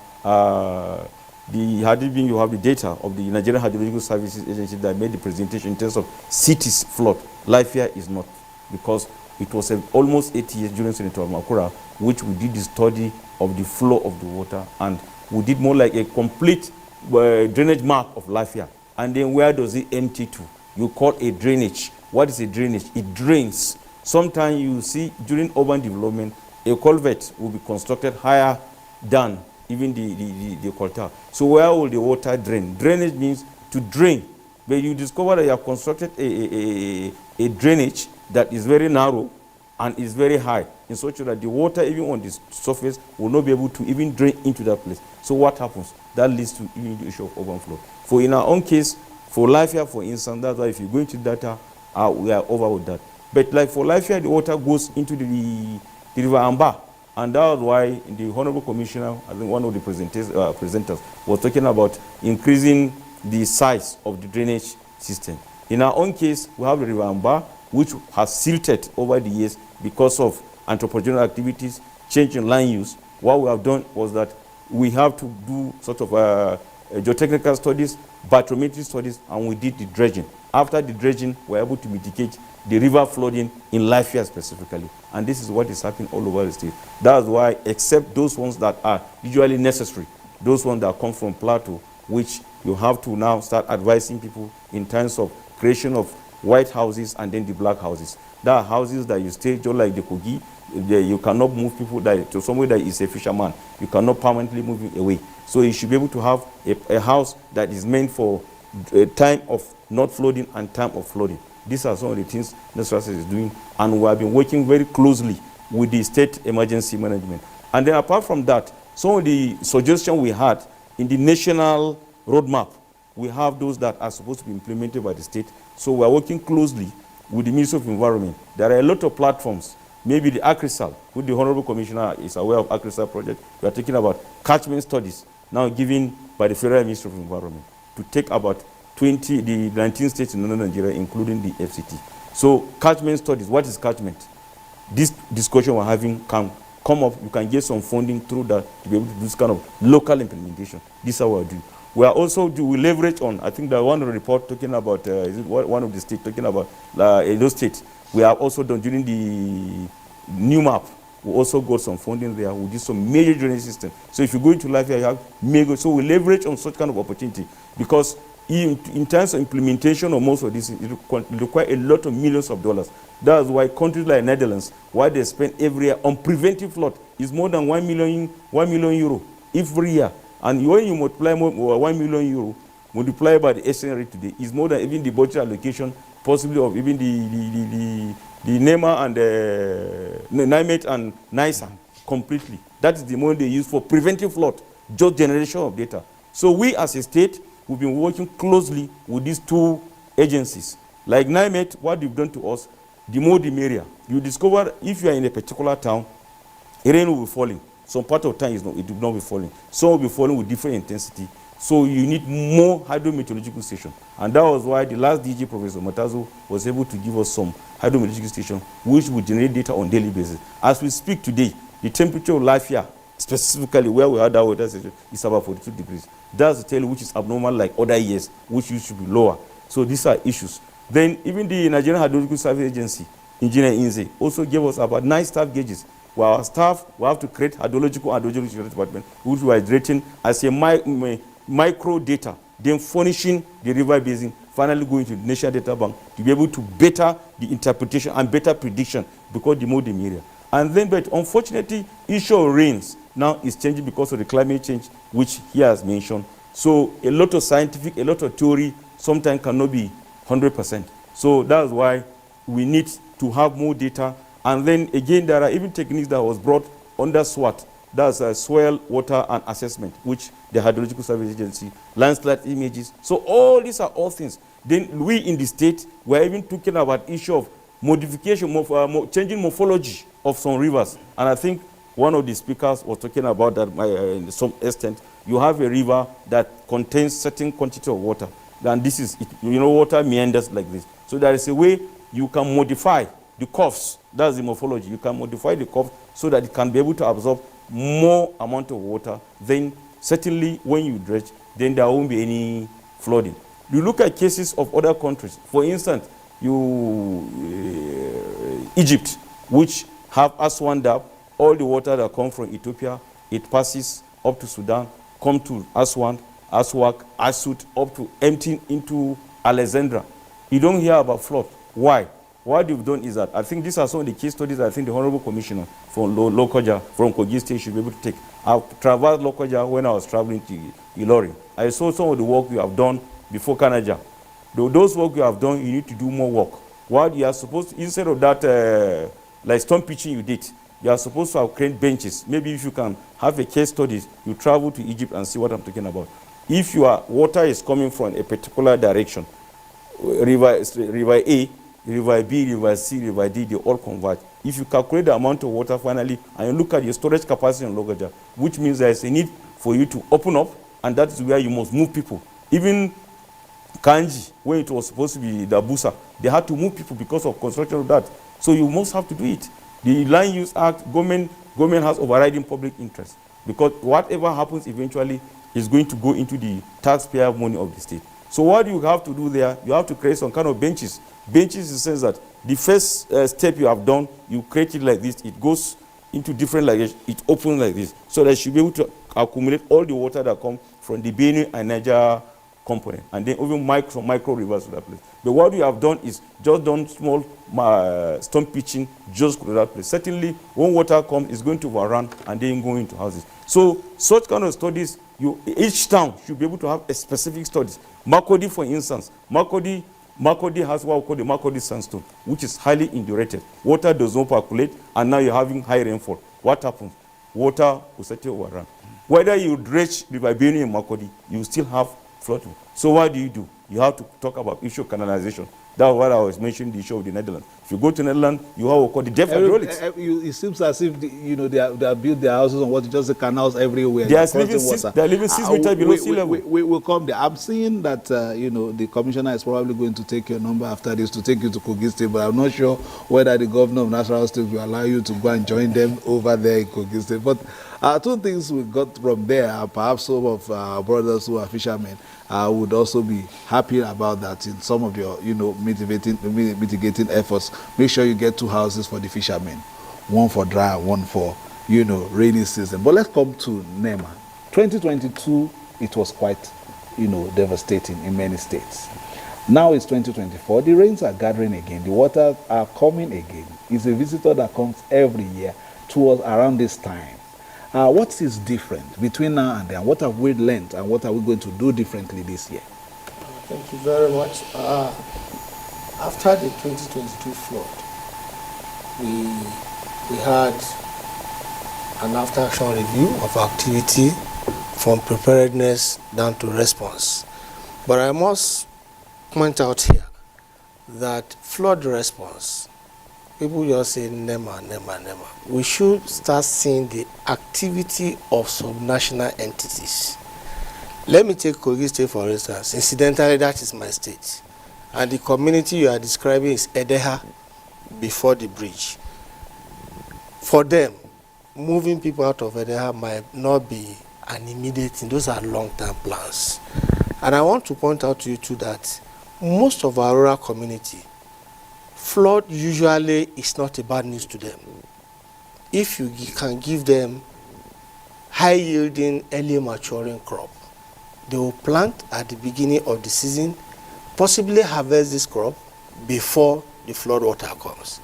you have the data of the Nigerian Hydrological Services Agency that made the presentation in terms of cities flood. Lifeare is not, because it was almost 8 years during Senator Makura, which we did the study of the flow of the water, and we did more like a complete drainage map of Lifeare. And then where does it empty to? You call a drainage. What is a drainage? It drains. Sometimes you see during urban development, a culvert will be constructed higher than even the quarter. So where will the water drain? Drainage means to drain. But you discover that you have constructed a drainage that is very narrow and is very high, in such that the water even on the surface will not be able to even drain into that place. So what happens? That leads to even the issue of urban flood. For in our own case, for Lifeare, for instance, that's why if you go into data, we are over with that. But like for Lifeare, the water goes into the River Amba. And that was why the Honorable Commissioner, I think one of the presenters was talking about increasing the size of the drainage system. In our own case, we have the River Amba, which has silted over the years because of anthropogenic activities, change in land use. What we have done was that we have to do sort of geotechnical studies, bathymetry studies, and we did the dredging. After the dredging, we were able to mitigate the river flooding in Lifeare specifically. And this is what is happening all over the state. That's why, except those ones that are usually necessary, those ones that come from plateau, which you have to now start advising people in terms of creation of white houses and then the black houses. There are houses that you stay just like the Kogi. You cannot move people to somewhere that is a fisherman. You cannot permanently move him away. So you should be able to have a house that is meant for a time of not flooding and time of flooding. These are some of the things National State is doing, and we have been working very closely with the state emergency management. And then apart from that, some of the suggestions we had in the national roadmap, we have those that are supposed to be implemented by the state. So we are working closely with the Ministry of Environment. There are a lot of platforms. Maybe the AgriSal, who the Honorable Commissioner is aware of AgriSal project. We are talking about catchment studies now given by the Federal Ministry of Environment to take about the 19 states in northern Nigeria, including the FCT. So catchment studies, what is catchment? This discussion we're having can come up, you can get some funding through that to be able to do this kind of local implementation. This is how we do. We are also, we leverage on, I think that one report talking about, is it one of the states talking about those states. We have also done during the new map, we also got some funding there. We did some major drainage system. So if you go into Lifeare, you have mega, so we leverage on such kind of opportunity, because in terms of implementation of most of this, it requires a lot of millions of dollars. That's why countries like Netherlands, why they spend every year on preventive flood, is more than 1 million euro every year. And when you multiply 1 million euro, multiply by the exchange rate today, is more than even the budget allocation, possibly of even the NEMA and the NIMET and NISA completely. That is the money they use for preventive flood, just generation of data. So we as a state, we've been working closely with these two agencies. Like NIMET, what they've done to us, the more the merrier. You discover if you are in a particular town, rain will be falling. Some part of time it will not be falling. Some will be falling with different intensity. So you need more hydrometeorological stations. And that was why the last DG, Professor Matazo, was able to give us some hydrometeorological stations which will generate data on a daily basis. As we speak today, the temperature of Lifeare, specifically where we had our water station, is about 42 degrees. That's the tell which is abnormal like other years, which should be lower. So these are issues. Then even the Nigerian Hydrological Service Agency, Engineer Inze, also gave us about 9 staff gauges. Where our staff will have to create hydrological and hydrological department, which we are rating as a micro data, then furnishing the river basin, finally going to the National Data Bank to be able to better the interpretation and better prediction, because the more the merrier. And then, but unfortunately, issue of rains now is changing because of the climate change, which he has mentioned. So a lot of scientific, a lot of theory sometimes cannot be 100%. So that's why we need to have more data. And then again, there are even techniques that was brought under SWAT That's soil, water, and assessment, which the Hydrological Service Agency, landslide images. So all these are all things. Then we in the state, we're even talking about issue of modification, changing morphology of some rivers. And I think one of the speakers was talking about that in some extent. You have a river that contains certain quantity of water. And this is, water meanders like this. So there is a way you can modify the curves. That's the morphology. You can modify the curve so that it can be able to absorb more amount of water. Then certainly when you dredge, then there won't be any flooding. You look at cases of other countries. For instance, Egypt, which have Aswan Dam, all the water that comes from Ethiopia, it passes up to Sudan, come to Aswan, Aswak, Asut, up to emptying into Alexandria. You don't hear about flood. Why? What you've done is that, I think these are some of the case studies I think the Honorable Commissioner from Lokoja, from Kogi State should be able to take. I've traversed Lokoja when I was traveling to Ilorin. I saw some of the work you have done before Kanaja. Those work you have done, you need to do more work. What you are supposed to, instead of that, like stone pitching you did, you are supposed to have created benches. Maybe if you can have a case study, you travel to Egypt and see what I'm talking about. If your water is coming from a particular direction, river A, river B, river C, river D, they all converge. If you calculate the amount of water finally, and you look at your storage capacity in Lokoja, which means there is a need for you to open up, and that is where you must move people. Even Kanji, when it was supposed to be the Abuja, they had to move people because of construction of that. So you must have to do it. The Land Use Act, government has overriding public interest, because whatever happens eventually is going to go into the taxpayer money of the state. So what you have to do there, you have to create some kind of benches. Benches in the sense that the first step you have done, you create it like this, it goes into different like this, it opens like this, so that you should be able to accumulate all the water that comes from the Benue and Niger component, and then even micro rivers to that place. But what we have done is just done small stone pitching just to that place. Certainly, when water comes, it's going to overrun and then go into houses. So such kind of studies, each town should be able to have a specific studies. Makodi, for instance, Makodi has what we call the Makodi sandstone, which is highly indurated. Water does not percolate, and now you're having high rainfall. What happens? Water will certainly overrun. Whether you dredge River Benue in Makodi, you still have flooding. So what do? You have to talk about issue of canalization. That's what I was mentioning, the issue of the Netherlands. If you go to Netherlands, you have what we call the depth hydraulics. It seems as if they have built their houses on what, just the canals everywhere. They are living 6 meters below sea level. We will come there. I'm seeing that the commissioner is probably going to take your number after this to take you to Kogi State, but I'm not sure whether the governor of Nasarawa State will allow you to go and join them over there in Kogi State. But two things we got from there, perhaps some of our brothers who are fishermen would also be happy about that in some of your mitigating efforts. Make sure you get 2 houses for the fishermen, one for dry, one for rainy season. But let's come to NEMA. 2022, it was quite devastating in many states. Now it's 2024. The rains are gathering again. The waters are coming again. It's a visitor that comes every year towards around this time. What is different between now and then? What have we learned, and what are we going to do differently this year? Thank you very much. After the 2022 flood, we had an after-action review of activity from preparedness down to response. But I must point out here that flood response, people just say NEMA. We should start seeing the activity of subnational entities. Let me take Kogi State for instance. Incidentally, that is my state. And the community you are describing is Edeha before the bridge. For them, moving people out of Edeha might not be an immediate thing. Those are long-term plans. And I want to point out to you too that most of our rural community, flood usually is not a bad news to them. If you can give them high-yielding, early maturing crop, they will plant at the beginning of the season, possibly harvest this crop before the flood water comes.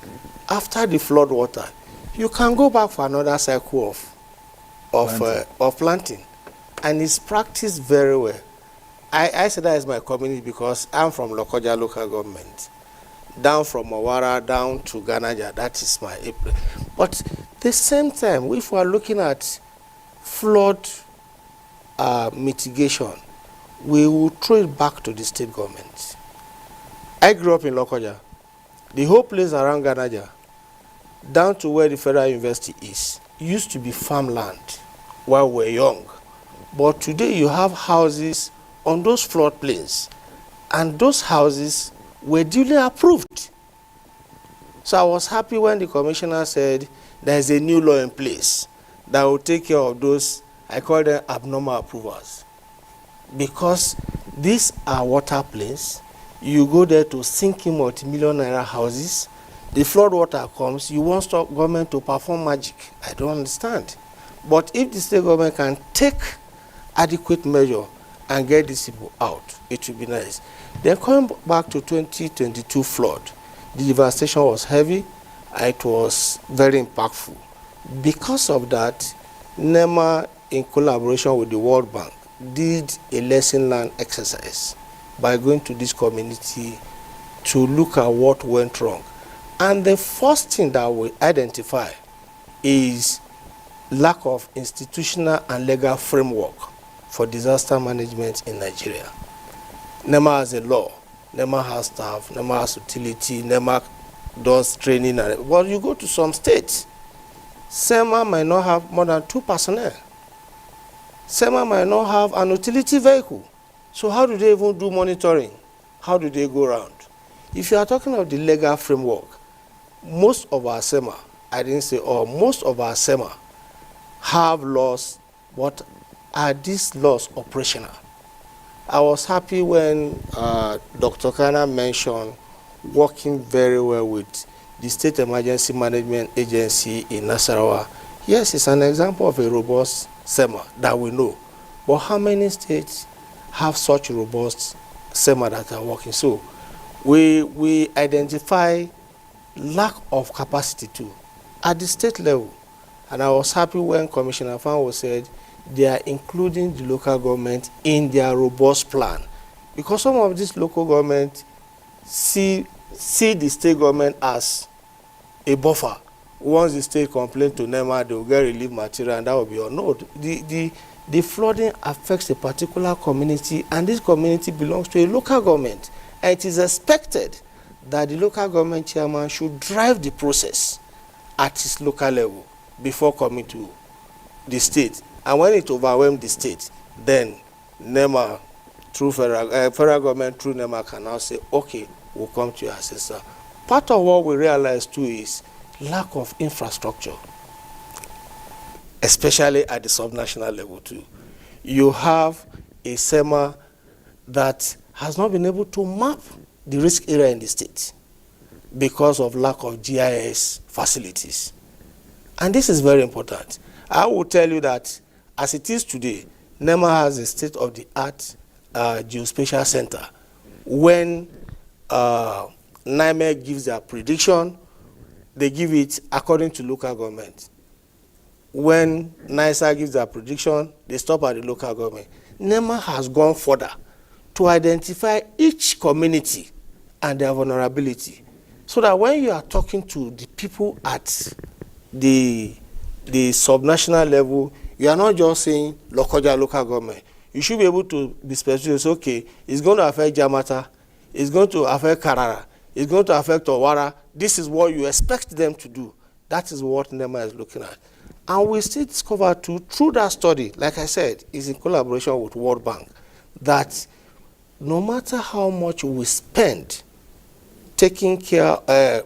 After the flood water, you can go back for another cycle of planting, and it's practiced very well. I say that is my community because I'm from Lokoja local government. Down from Mawara down to Ganaja, that is my April. But the same time, if we are looking at flood mitigation, we will throw it back to the state government. I grew up in Lokoja. The whole place around Ganaja, down to where the Federal University is, used to be farmland while we were young. But today you have houses on those floodplains, and those houses were duly approved. So I was happy when the commissioner said there is a new law in place that will take care of those, I call them abnormal approvals. Because these are water plains, you go there to sinking multi-million naira houses, the flood water comes, you want government to perform magic. I don't understand. But if the state government can take adequate measure and get these people out, it will be nice. Then coming back to 2022 flood, the devastation was heavy, it was very impactful. Because of that, NEMA, in collaboration with the World Bank, did a lesson learned exercise by going to this community to look at what went wrong. And the first thing that we identify is lack of institutional and legal framework for disaster management in Nigeria. NEMA has a law, NEMA has staff, NEMA has utility, NEMA does training. Well, you go to some states, SEMA might not have more than 2 personnel. SEMA might not have an utility vehicle. So how do they even do monitoring? How do they go around? If you are talking of the legal framework, most of our SEMA, I didn't say all, most of our SEMA have laws, but are these laws operational? I was happy when Dr. Kana mentioned working very well with the State Emergency Management Agency in Nasarawa. Yes, it's an example of a robust SEMA that we know. But how many states have such robust SEMA that are working? So we identify lack of capacity too at the state level. And I was happy when Commissioner Fanwo said they are including the local government in their robust plan. Because some of these local governments see the state government as a buffer. Once the state complains to NEMA, they will get relief material, and that will be all. No, the flooding affects a particular community, and this community belongs to a local government. And it is expected that the local government chairman should drive the process at his local level before coming to the state. And when it overwhelms the state, then NEMA, through federal government, through NEMA, can now say, okay, we'll come to your assessor. Part of what we realize too is lack of infrastructure, especially at the subnational level too. You have a SEMA that has not been able to map the risk area in the state because of lack of GIS facilities. And this is very important. I will tell you that as it is today, NEMA has a state-of-the-art geospatial center. When NIMEC gives their prediction, they give it according to local government. When NISA gives their prediction, they stop at the local government. NEMA has gone further to identify each community and their vulnerability, so that when you are talking to the people at the subnational level, you are not just saying Lokoja local government. You should be able to be specific. It's okay, it's going to affect Jamata, it's going to affect Karara, it's going to affect Owara. This is what you expect them to do. That is what NEMA is looking at. And we still discover too, through that study, like I said, is in collaboration with World Bank, that no matter how much we spend taking care,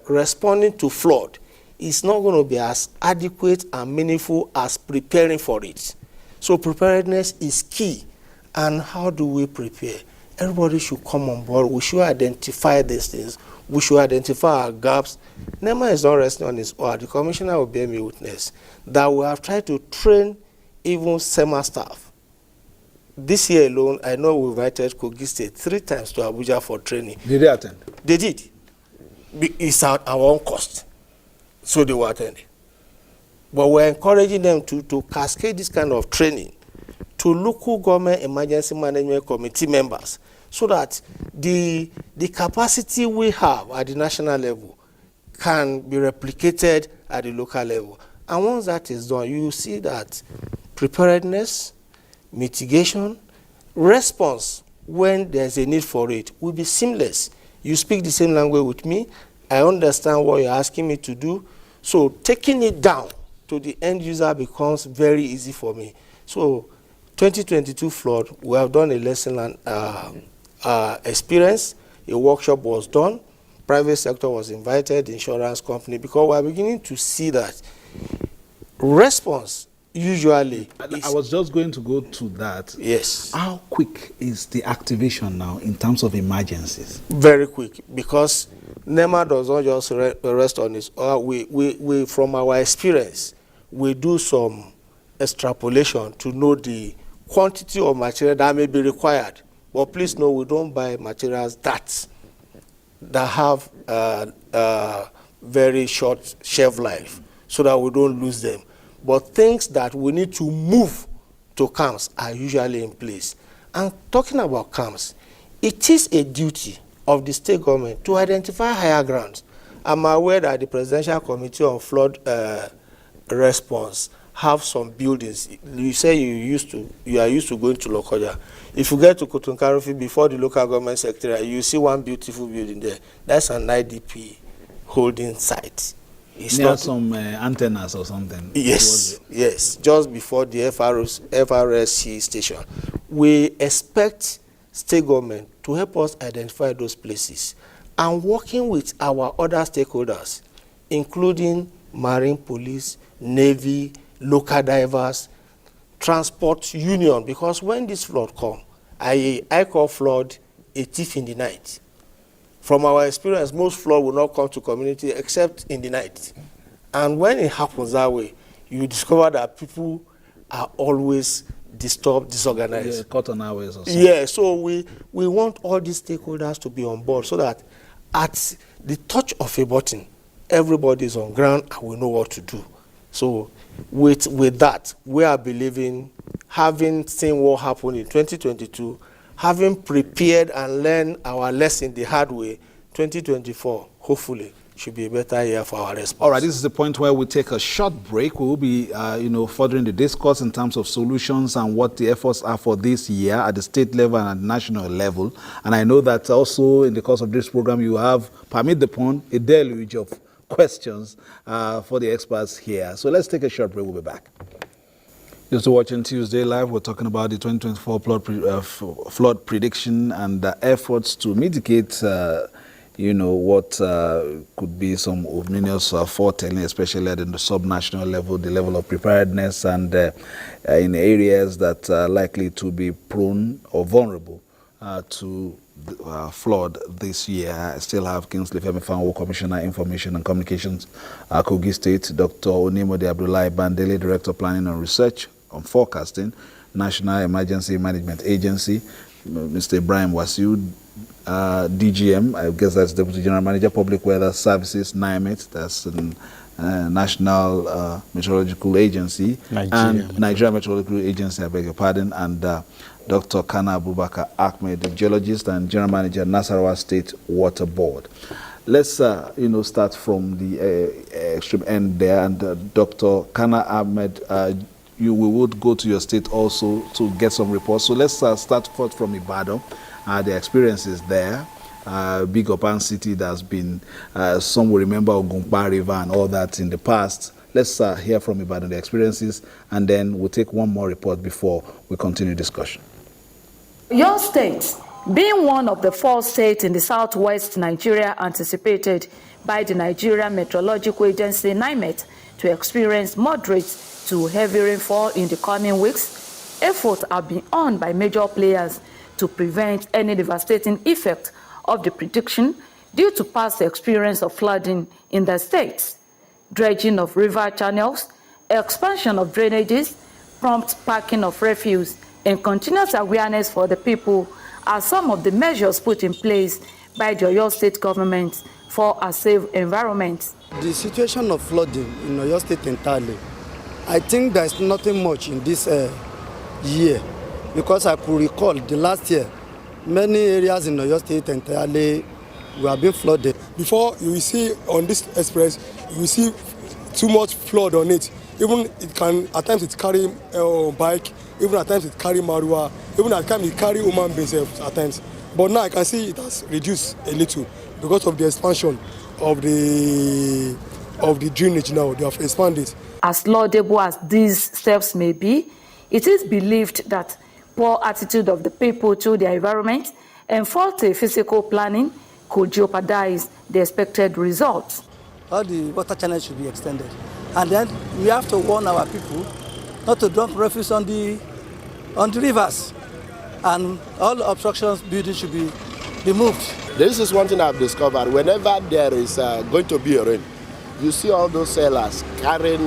responding to flood, it's not going to be as adequate and meaningful as preparing for it. So preparedness is key. And how do we prepare? Everybody should come on board. We should identify these things. We should identify our gaps. NEMA is not resting on its own. The commissioner will bear me witness that we have tried to train even SEMA staff. This year alone, I know we invited Kogi State 3 times to Abuja for training. Did they attend? They did. It's at our own cost. So they were attending. But we're encouraging them to cascade this kind of training to local government emergency management committee members, so that the capacity we have at the national level can be replicated at the local level. And once that is done, you will see that preparedness, mitigation, response when there's a need for it will be seamless. You speak the same language with me. I understand what you're asking me to do. So taking it down to the end user becomes very easy for me. So 2022 flood, we have done a lesson and experience. A workshop was done. Private sector was invited, insurance company, because we are beginning to see that response usually. I was just going to go to that. Yes. How quick is the activation now in terms of emergencies? Very quick, because NEMA does not just rest on its own. We, from our experience, we do some extrapolation to know the quantity of material that may be required. But please know we don't buy materials that have very short shelf life so that we don't lose them. But things that we need to move to camps are usually in place. And talking about camps, it is a duty of the state government to identify higher grounds. I'm aware that the Presidential Committee on Flood Response have some buildings. You say you are used to going to Lokoja. If you get to Kotunkarufi before the local government secretariat, you see one beautiful building there. That's an IDP holding site. It's near not some antennas or something. Yes, yes, just before the FRSC station. We expect state government to help us identify those places and working with our other stakeholders, including Marine Police, Navy, local divers, transport union, because when this flood comes, I call flood a thief in the night. From our experience, most flood will not come to community except in the night. And when it happens that way, you discover that people are always disturbed, disorganized. Yeah, cut on hours or something. Yeah, so we want all these stakeholders to be on board so that at the touch of a button, everybody is on ground and we know what to do. So with that, we are believing, having seen what happened in 2022, having prepared and learned our lesson the hard way, 2024, hopefully, should be a better year for our response. All right, this is the point where we take a short break. We will be, furthering the discourse in terms of solutions and what the efforts are for this year at the state level and at the national level. And I know that also in the course of this program, you have, permit the pun, a deluge of questions for the experts here. So let's take a short break. We'll be back. You're still watching Tuesday Live. We're talking about the 2024 flood prediction and efforts to mitigate, what could be some ominous foretelling, especially at the subnational level, the level of preparedness, and in areas that are likely to be prone or vulnerable to flood this year. I still have Kingsley Femifanwo, Commissioner, Information and Communications, Kogi State, Dr. Onimode Abdullahi Bandele, Director of Planning and Research on Forecasting, National Emergency Management Agency, Mr. Ibrahim Wasiu, DGM, I guess that's Deputy General Manager, Public Weather Services, NIMET, that's National Meteorological Agency, Nigerian Meteorological Agency, I beg your pardon, and Dr. Kana Abubakar Ahmed, the geologist and General Manager, Nasarawa State Water Board. Let's, start from the extreme end there, and Dr. Kana Ahmed, we would go to your state also to get some reports. So let's start forth from Ibadan. The experiences there, Big Opan City that's been, some will remember Ogumpa River and all that in the past. Let's hear from Ibadan the experiences, and then we'll take one more report before we continue discussion. Your state, being one of the 4 states in the southwest Nigeria anticipated by the Nigerian Meteorological Agency, NIMET, to experience moderate to heavy rainfall in the coming weeks, efforts are being on by major players to prevent any devastating effect of the prediction due to past experience of flooding in the states. Dredging of river channels, expansion of drainages, prompt parking of refuse, and continuous awareness for the people are some of the measures put in place by the Oyo State government for a safe environment. The situation of flooding in Oyo State entirely, I think there's nothing much in this year, because I could recall the last year, many areas in Oyo State entirely were being flooded. Before you see on this express, you see too much flood on it. Even it can, at times it carry bike, even at times it carry marua, even at times it carry human beings at times. But now I can see it has reduced a little because of the expansion of the drainage now. They have expanded. As laudable as these steps may be, it is believed that poor attitude of the people to their environment and faulty physical planning could jeopardize the expected results. All the water channels should be extended. And then we have to warn our people not to dump refuse on the rivers. And all obstructions buildings should be removed. This is one thing I've discovered. Whenever there is going to be a rain, you see all those sailors carrying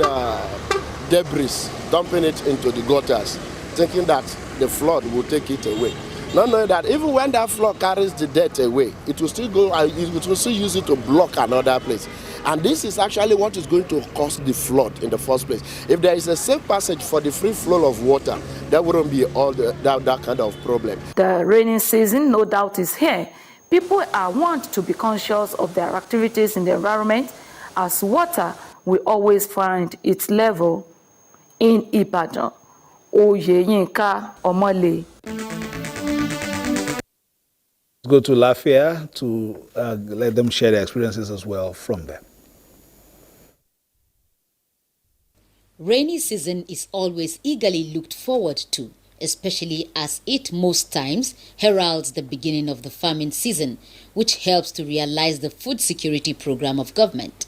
debris, dumping it into the gutters, thinking that the flood will take it away. Not knowing that even when that flood carries the dirt away, it will still go. It will still use it to block another place. And this is actually what is going to cause the flood in the first place. If there is a safe passage for the free flow of water, there wouldn't be all that kind of problem. The rainy season, no doubt, is here. People are want to be conscious of their activities in the environment, as water will always find its level in Ibadan. Oyeyinka Omole. Go to Lafayette to let them share their experiences as well from them. Rainy season is always eagerly looked forward to, especially as it most times heralds the beginning of the farming season, which helps to realize the food security program of government.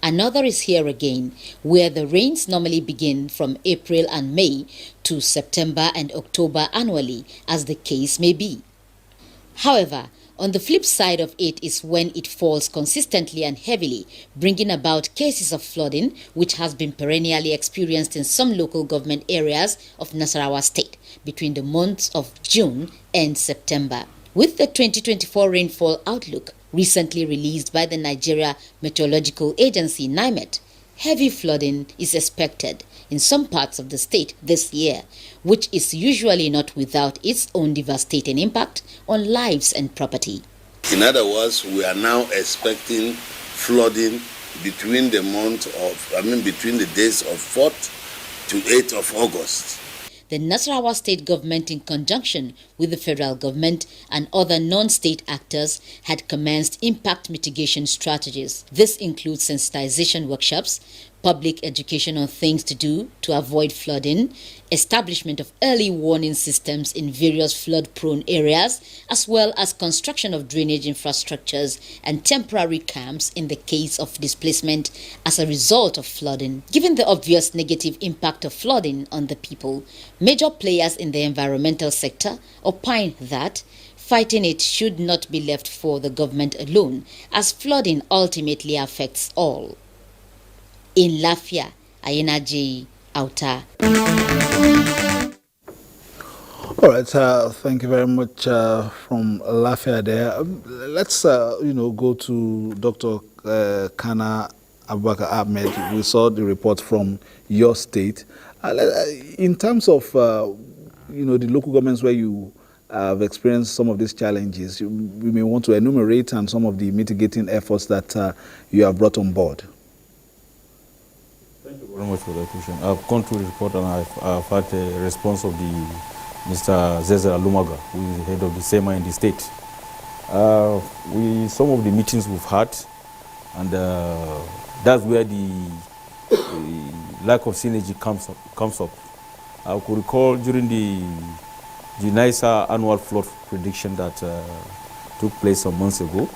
Another is here again, where the rains normally begin from April and May to September and October annually, as the case may be. However, on the flip side of it is when it falls consistently and heavily, bringing about cases of flooding, which has been perennially experienced in some local government areas of Nasarawa State between the months of June and September. With the 2024 rainfall outlook recently released by the Nigeria Meteorological Agency (NIMET), heavy flooding is expected in some parts of the state this year, which is usually not without its own devastating impact on lives and property. In other words, we are now expecting flooding between the between the days of 4th to 8th of August. The Nasarawa state government, in conjunction with the federal government and other non-state actors, had commenced impact mitigation strategies. This includes sensitization workshops, public education on things to do to avoid flooding, establishment of early warning systems in various flood-prone areas, as well as construction of drainage infrastructures and temporary camps in the case of displacement as a result of flooding. Given the obvious negative impact of flooding on the people, major players in the environmental sector opine that fighting it should not be left for the government alone, as flooding ultimately affects all. In Lafia, Ayenaji Auta. All right, thank you very much from Lafia there. Let's, go to Dr. Kana Abubakar Ahmed. We saw the report from your state. In terms of, the local governments where you have experienced some of these challenges, we may want to enumerate and some of the mitigating efforts that you have brought on board. Thank you very much for that question. I've gone through the report and I've had a response of Mr. Zezera Lumaga, who is the head of the SEMA in the state. Some of the meetings we've had, and that's where the lack of synergy comes up. I could recall during the NISA annual flood prediction that took place some months ago,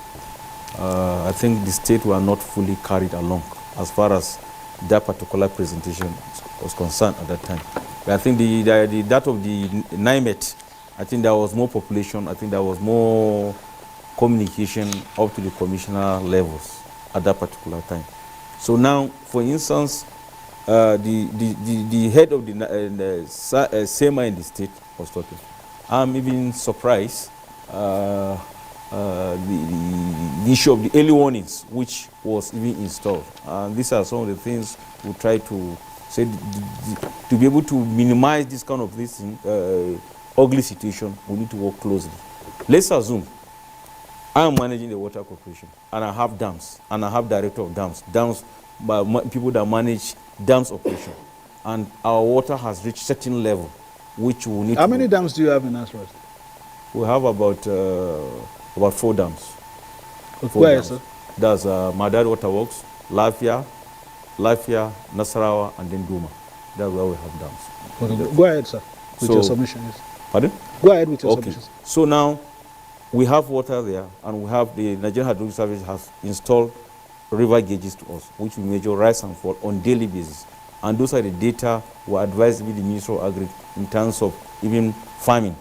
I think the state were not fully carried along as far as that particular presentation was concerned at that time. But I think that of the NIMET, I think there was more population, I think there was more communication up to the commissioner levels at that particular time. So now, for instance, the head of the SEMA in the state was talking. I'm even surprised the issue of the early warnings, which was even installed. And these are some of the things we try to say to be able to minimize this kind of ugly situation. We need to work closely. Let's assume I am managing the water corporation and I have dams and I have director of dams, people that manage dams operation. And our water has reached certain level, which we need How many dams do you have in Nasrat? We have about 4 dams. Where, sir? That's Madad Waterworks, Lafia, Nasarawa, and then Duma. That's where we have dams. Okay. Go ahead, sir, with your submissions. Pardon? Go ahead with your submissions. So now we have water there, and we have the Nigerian Hydrological Service has installed river gauges to us, which we measure rise and fall on daily basis. And those are the data we advised with the Ministry of Agri in terms of even farming.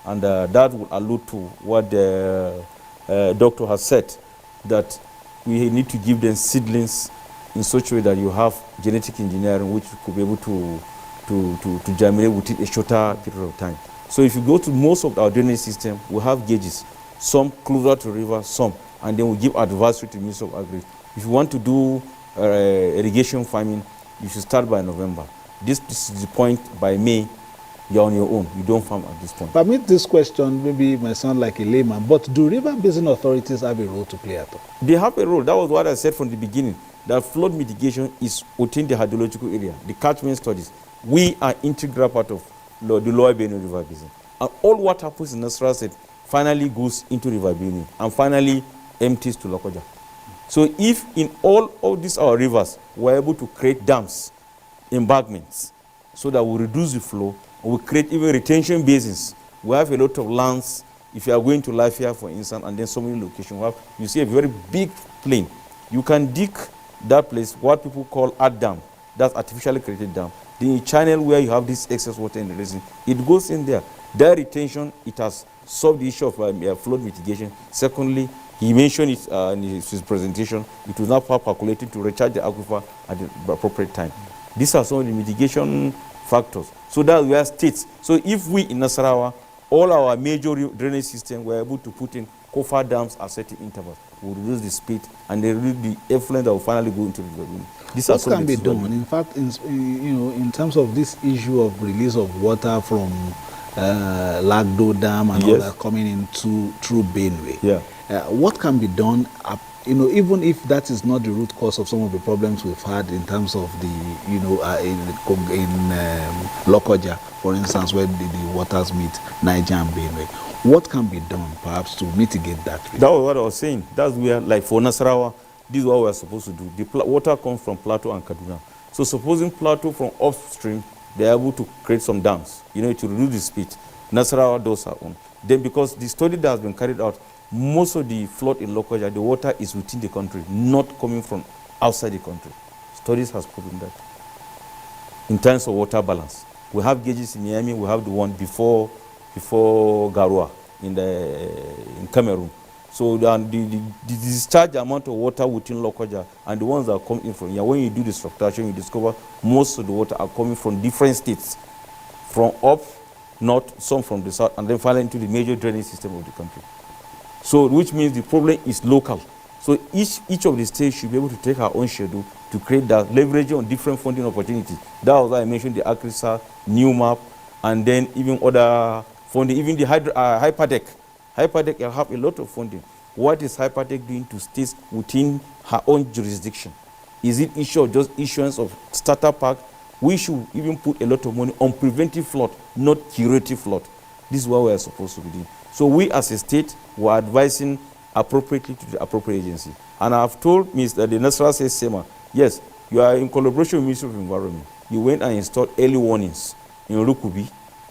And that will allude to what the doctor has said, that we need to give them seedlings in such a way that you have genetic engineering, which could be able to germinate within a shorter period of time. So if you go to most of our drainage system, we have gauges, some closer to river, some, and then we give advisory to the Ministry of Agri. If you want to do irrigation farming, you should start by November. This is the point. By May, you're on your own. You don't farm at this point. Permit this question, maybe it might sound like a layman, but do river basin authorities have a role to play at all? They have a role. That was what I said from the beginning, that flood mitigation is within the hydrological area, the catchment studies. We are integral part of the Lower Benue River Basin. And all what happens in Nasarawa State finally goes into River Benue and finally empties to Lokoja. So if in all of these our rivers, we're able to create dams, embankments, so that we reduce the flow, we create even retention basins. We have a lot of lands. If you are going to Lafia, for instance, and then so many locations, you see a very big plain. You can dig that place, what people call art dam, that's artificially created dam. The channel where you have this excess water in the basin, it goes in there. That retention, it has solved the issue of flood mitigation. Secondly, he mentioned it in his presentation, it was now calculated to recharge the aquifer at the appropriate time. These are some of the mitigation factors. So that we are states. So if we in Nasarawa, all our major drainage systems were able to put in coffer dams at certain intervals, we reduce the speed and they reduce the effluent that will finally go into the river. What can be done? In fact, in terms of this issue of release of water from Lagdo Dam and all that coming into through Benue, what can be done? Even if that is not the root cause of some of the problems we've had in terms of the, in Lokoja, for instance, where the waters meet Niger and Benue, what can be done perhaps to mitigate that risk? That was what I was saying. That's where, like for Nasarawa, this is what we are supposed to do. The water comes from Plateau and Kaduna. So supposing Plateau from upstream, they are able to create some dams, to reduce the speed. Nasarawa does our own. Then because the study that has been carried out, most of the flood in Lokoja, the water is within the country, not coming from outside the country. Studies has proven that. In terms of water balance, we have gauges in Miami. We have the one before Garua in Cameroon. So the discharge amount of water within Lokoja and the ones that come in from here, when you do the structuration, you discover most of the water are coming from different states, from up north, some from the south, and then finally into the major drainage system of the country. So which means the problem is local. So each of the states should be able to take our own schedule to create that, leveraging on different funding opportunities. That was why I mentioned the AgriSA, new map, and then even other funding, even the Hypertech. Hypertech will have a lot of funding. What is Hypertech doing to states within her own jurisdiction? Is it issue of just issuance of starter pack? We should even put a lot of money on preventive flood, not curative flood. This is what we are supposed to be doing. So we as a state, we are advising appropriately to the appropriate agency. And I have told Mr. the Nasarawa State SEMA, yes, you are in collaboration with the Ministry of Environment. You went and installed early warnings in Rukubi,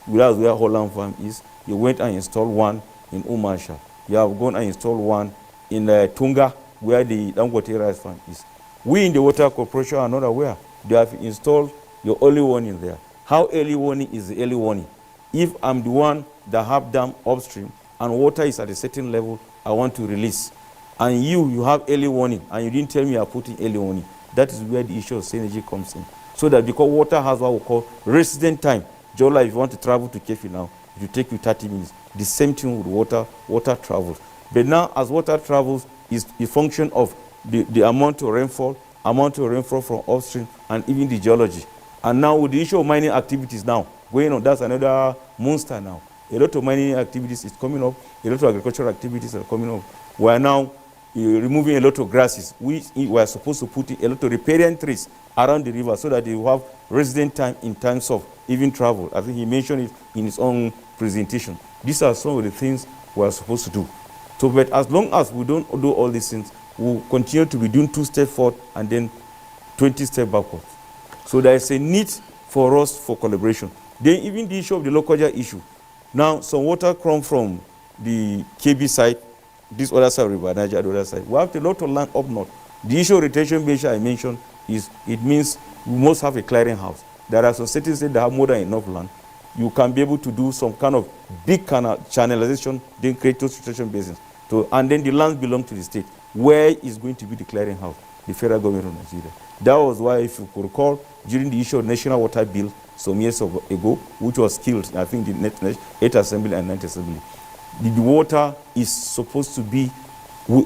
that's where Holland Farm is. You went and installed one in Umasha. You have gone and installed one in Tunga, where the Dangote Rice Farm is. We in the Water Corporation are not aware. They have installed your early warning there. How early warning is the early warning? If I'm the one that have dam upstream and water is at a certain level, I want to release. And you have early warning, and you didn't tell me you are putting early warning. That is where the issue of synergy comes in. So that because water has what we call resident time. Jola, if you want to travel to Kefi now, it will take you 30 minutes. The same thing with water travels. But now as water travels is a function of the amount of rainfall from upstream, and even the geology. And now with the issue of mining activities now going on, that's another monster now. A lot of mining activities is coming up, a lot of agricultural activities are coming up. We are now removing a lot of grasses. We were supposed to put a lot of riparian trees around the river so that they will have resident time in terms of even travel. I think he mentioned it in his own presentation. These are some of the things we are supposed to do. So, but as long as we don't do all these things, we'll continue to be doing 2 steps forward and then 20 steps backwards. So there is a need for us for collaboration. Then even the issue of the Lokoja issue. Now, some water come from the KB side, this other side of River Niger, the other side. We have a lot of land up north. The issue of retention basin I mentioned is, it means we must have a clearing house. There are some cities that have more than enough land. You can be able to do some kind of big channelization, then create those retention basins. So, and then the lands belong to the state. Where is going to be the clearing house? The federal government of Nigeria. That was why, if you could recall, during the issue of National Water Bill some years ago, which was killed, I think, the 8th Assembly and 9th Assembly, the water is supposed to be,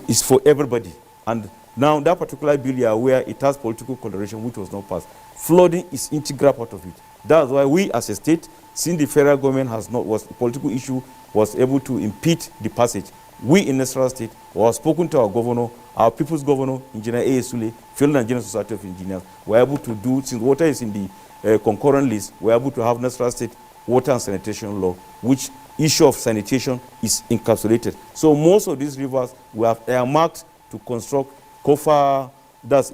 is for everybody. And now that particular bill, you are aware, it has political coloration, which was not passed. Flooding is integral part of it. That's why we, as a state, since the federal government has not, was a political issue, was able to impede the passage. We in Nasarawa State were spoken to our governor, our people's governor, Engineer A. Sule, Field Nigerian Society of Engineers, were able to do, since water is in the concurrent list, we're able to have Nasarawa State water and sanitation law, which issue of sanitation is encapsulated. So most of these rivers we have earmarked to construct COFA, that's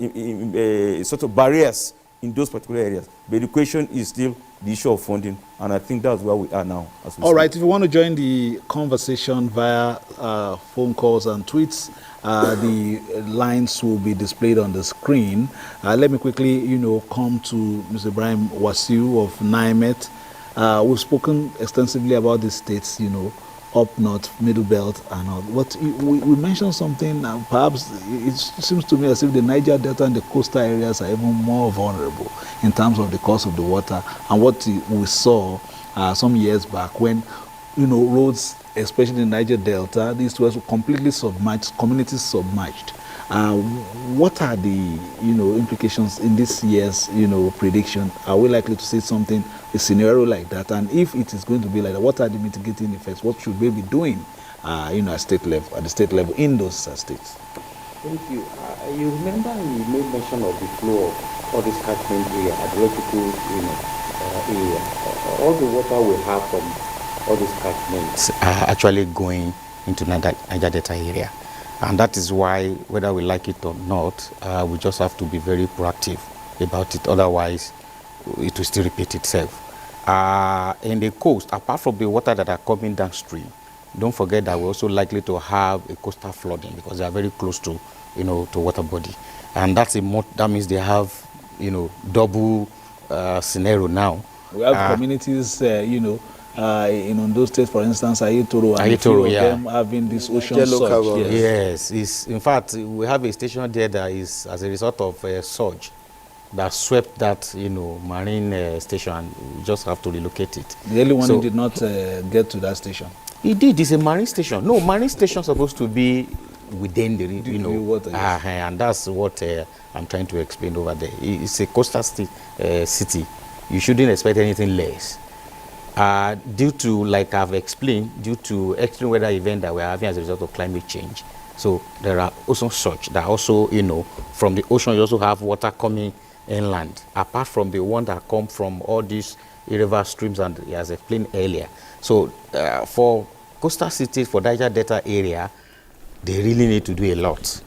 sort of barriers in those particular areas. But the question is still the issue of funding, and I think that's where we are now. All right, if you want to join the conversation via phone calls and tweets, the lines will be displayed on the screen. Let me quickly, come to Mr. Ibrahim Wasiu of NIMET. We've spoken extensively about the states, up north, middle belt, and all. But we mentioned something, perhaps it seems to me as if the Niger Delta and the coastal areas are even more vulnerable in terms of the cost of the water. And what we saw some years back when, roads, especially in the Niger Delta, these were completely submerged, communities submerged. What are the, implications in this year's, prediction? Are we likely to see something, a scenario like that? And if it is going to be like that, what are the mitigating effects? What should we be doing, at the state level in those states? Thank you. You remember you made mention of the flow of all this catchment area, hydrological, area. All the water we have from all these catchments are actually going into Niger Delta area. And that is why, whether we like it or not, we just have to be very proactive about it. Otherwise, it will still repeat itself. In the coast, apart from the water that are coming downstream, don't forget that we're also likely to have a coastal flooding because they are very close to, to water body. And that means they have, double scenario now. We have communities, in Ondo State, for instance, Ayetoro, and a few of them having this ocean surge. Yes, in fact, we have a station there that is as a result of a surge that swept that, marine station, and we just have to relocate it. The early warning did not get to that station. It did. It's a marine station. No, marine station is supposed to be within the, water, yes. And that's what I'm trying to explain over there. It's a coastal city. You shouldn't expect anything less. Due to, like I've explained, due to extreme weather event that we're having as a result of climate change. So there are also such that also, from the ocean you also have water coming inland, apart from the one that come from all these river streams, and as explained earlier. So for coastal cities, for Niger Delta area, they really need to do a lot.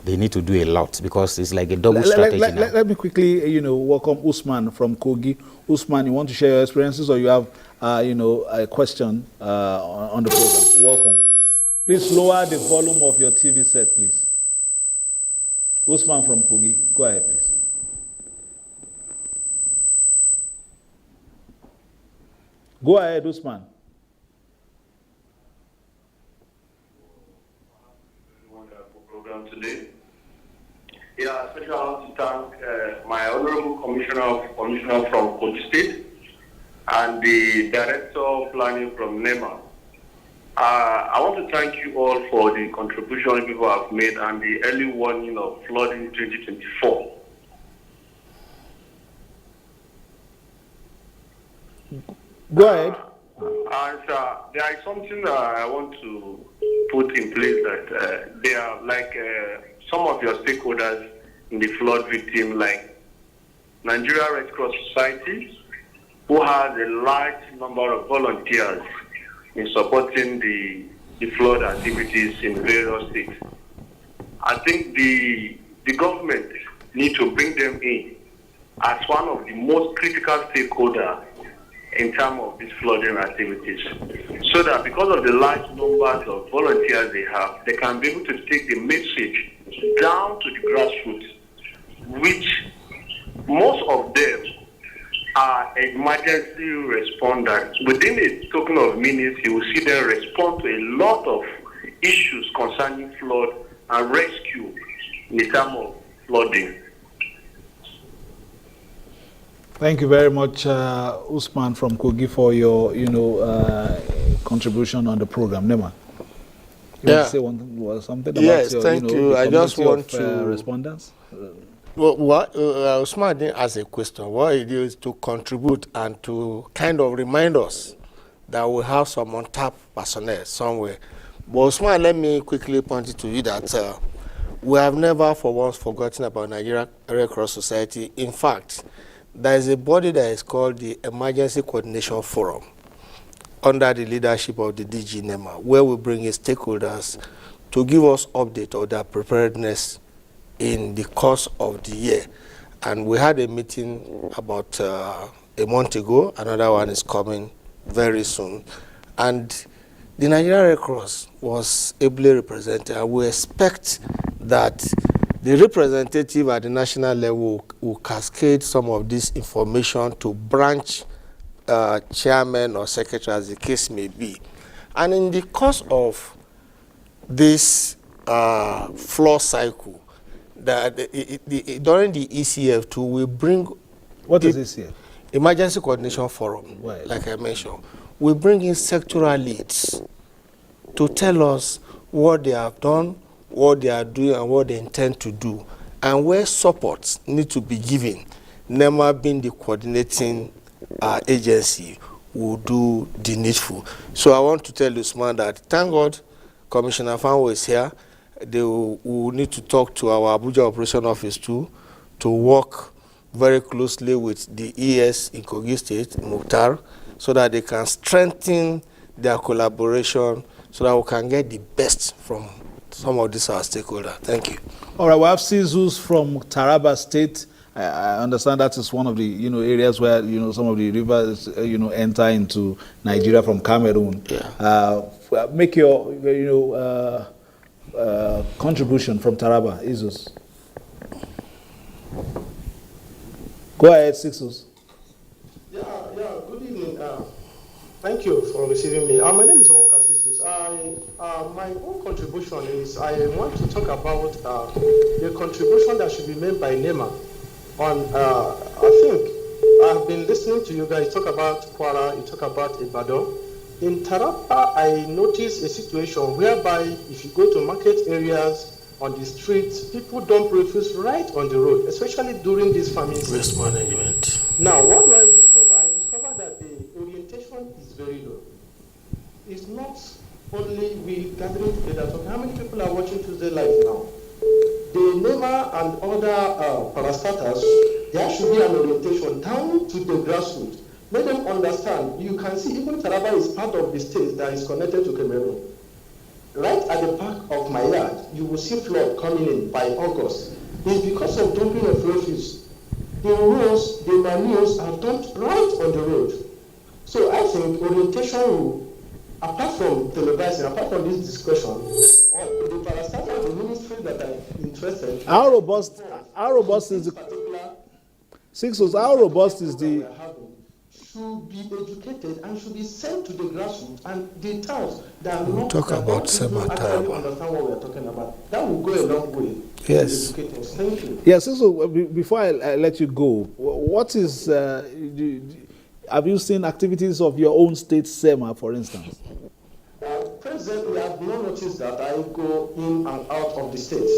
They need to do a lot because it's like a double strategy now. Let me quickly, welcome Usman from Kogi. Usman, you want to share your experiences, or you have, a question on the program? Welcome. Please lower the volume of your TV set, please. Usman from Kogi, go ahead, please. Go ahead, Usman. Program today. Yeah, especially I want to thank my honorable commissioner from Kogi State and the director of planning from NEMA. I want to thank you all for the contribution people have made and the early warning of flooding in 2024. Go ahead. And there is something that I want to put in place that they are like some of your stakeholders in the flood victim, like Nigeria Red Cross Society, who has a large number of volunteers in supporting the flood activities in various states. I think the government need to bring them in as one of the most critical stakeholders in terms of these flooding activities, so that because of the large numbers of volunteers they have, they can be able to take the message down to the grassroots, which most of them are emergency responders. Within a token of minutes, you will see them respond to a lot of issues concerning flood and rescue in the term of flooding. Thank you very much, Usman from Kogi, for your, contribution on the program. Nema, you want to say something about yes, your, thank you. I just want to respondents. Usman didn't ask a question. What it is to contribute and to kind of remind us that we have some untapped personnel somewhere. But Usman, let me quickly point it to you that we have never for once forgotten about Nigeria Red Cross Society. In fact, there is a body that is called the Emergency Coordination Forum under the leadership of the DG NEMA, where we bring in stakeholders to give us update of their preparedness in the course of the year. And we had a meeting about a month ago. Another one is coming very soon. And the Nigerian Red Cross was ably represented. And we expect that the representative at the national level will cascade some of this information to branch chairman or secretary, as the case may be. And in the course of this floor cycle, during the ECF2, we bring... What is ECF? Emergency Coordination Forum, like I mentioned. We bring in sectoral leads to tell us what they have done, what they are doing, and what they intend to do, and where supports need to be given. NEMA being the coordinating agency will do the needful. So I want to tell Usman that, thank God, Commissioner Fanwo is here. They will need to talk to our Abuja Operation Office too, to work very closely with the ES in Kogi State, Mukhtar, so that they can strengthen their collaboration so that we can get the best from some of these our stakeholders. Thank you. All right, we have Sizus from Taraba State. I understand that is one of the areas where some of the rivers enter into Nigeria from Cameroon. Yeah. Make your contribution from Taraba, Isus. Go ahead, Sizus. Yeah, good evening. Thank you for receiving me. My name is Onka Sizus. My own contribution is I want to talk about the contribution that should be made by NEMA on, I think, I've been listening to you guys talk about Kwara, you talk about Ibadan. In Taraba, I noticed a situation whereby if you go to market areas, on the streets, people dump refuse right on the road, especially during this farming season. Waste management. Now, what do I discover? I discover that the orientation is very low. It's not only we gathering together talking. How many people are watching Tuesday Live now? The NEMA and other parastatals, there should be an orientation down to the grassroots. Let them understand. You can see even Taraba is part of the state that is connected to Cameroon. Right at the back of my yard, you will see flood coming in by August. It's because of dumping of refuse. The roads, the manures are dumped right on the road. So I think orientation will, apart from televising, apart from this discussion, or the parastatal, the ministry that are interested. How robust is the particular? How robust is the? Should be educated and should be sent to the grassroots and the towns that are not talk about actually understand what we are talking about. That will go a long way. Yes. Thank you. Yes. So before I let you go, what is? Have you seen activities of your own state SEMA, for instance? Presently, I have not noticed that I go in and out of the state.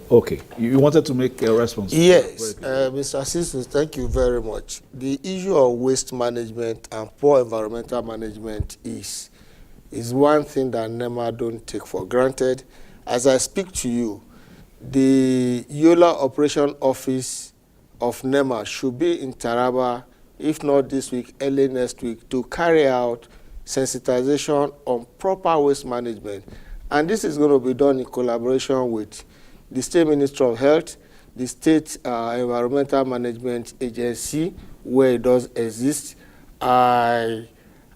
Okay. You wanted to make a response? Yes, Mr. Sisus, thank you very much. The issue of waste management and poor environmental management is is one thing that NEMA don't take for granted. As I speak to you, the Yola Operation Office of NEMA should be in Taraba, if not this week, early next week, to carry out sensitization on proper waste management. And this is going to be done in collaboration with the State Ministry of Health, the State Environmental Management Agency, where it does exist. I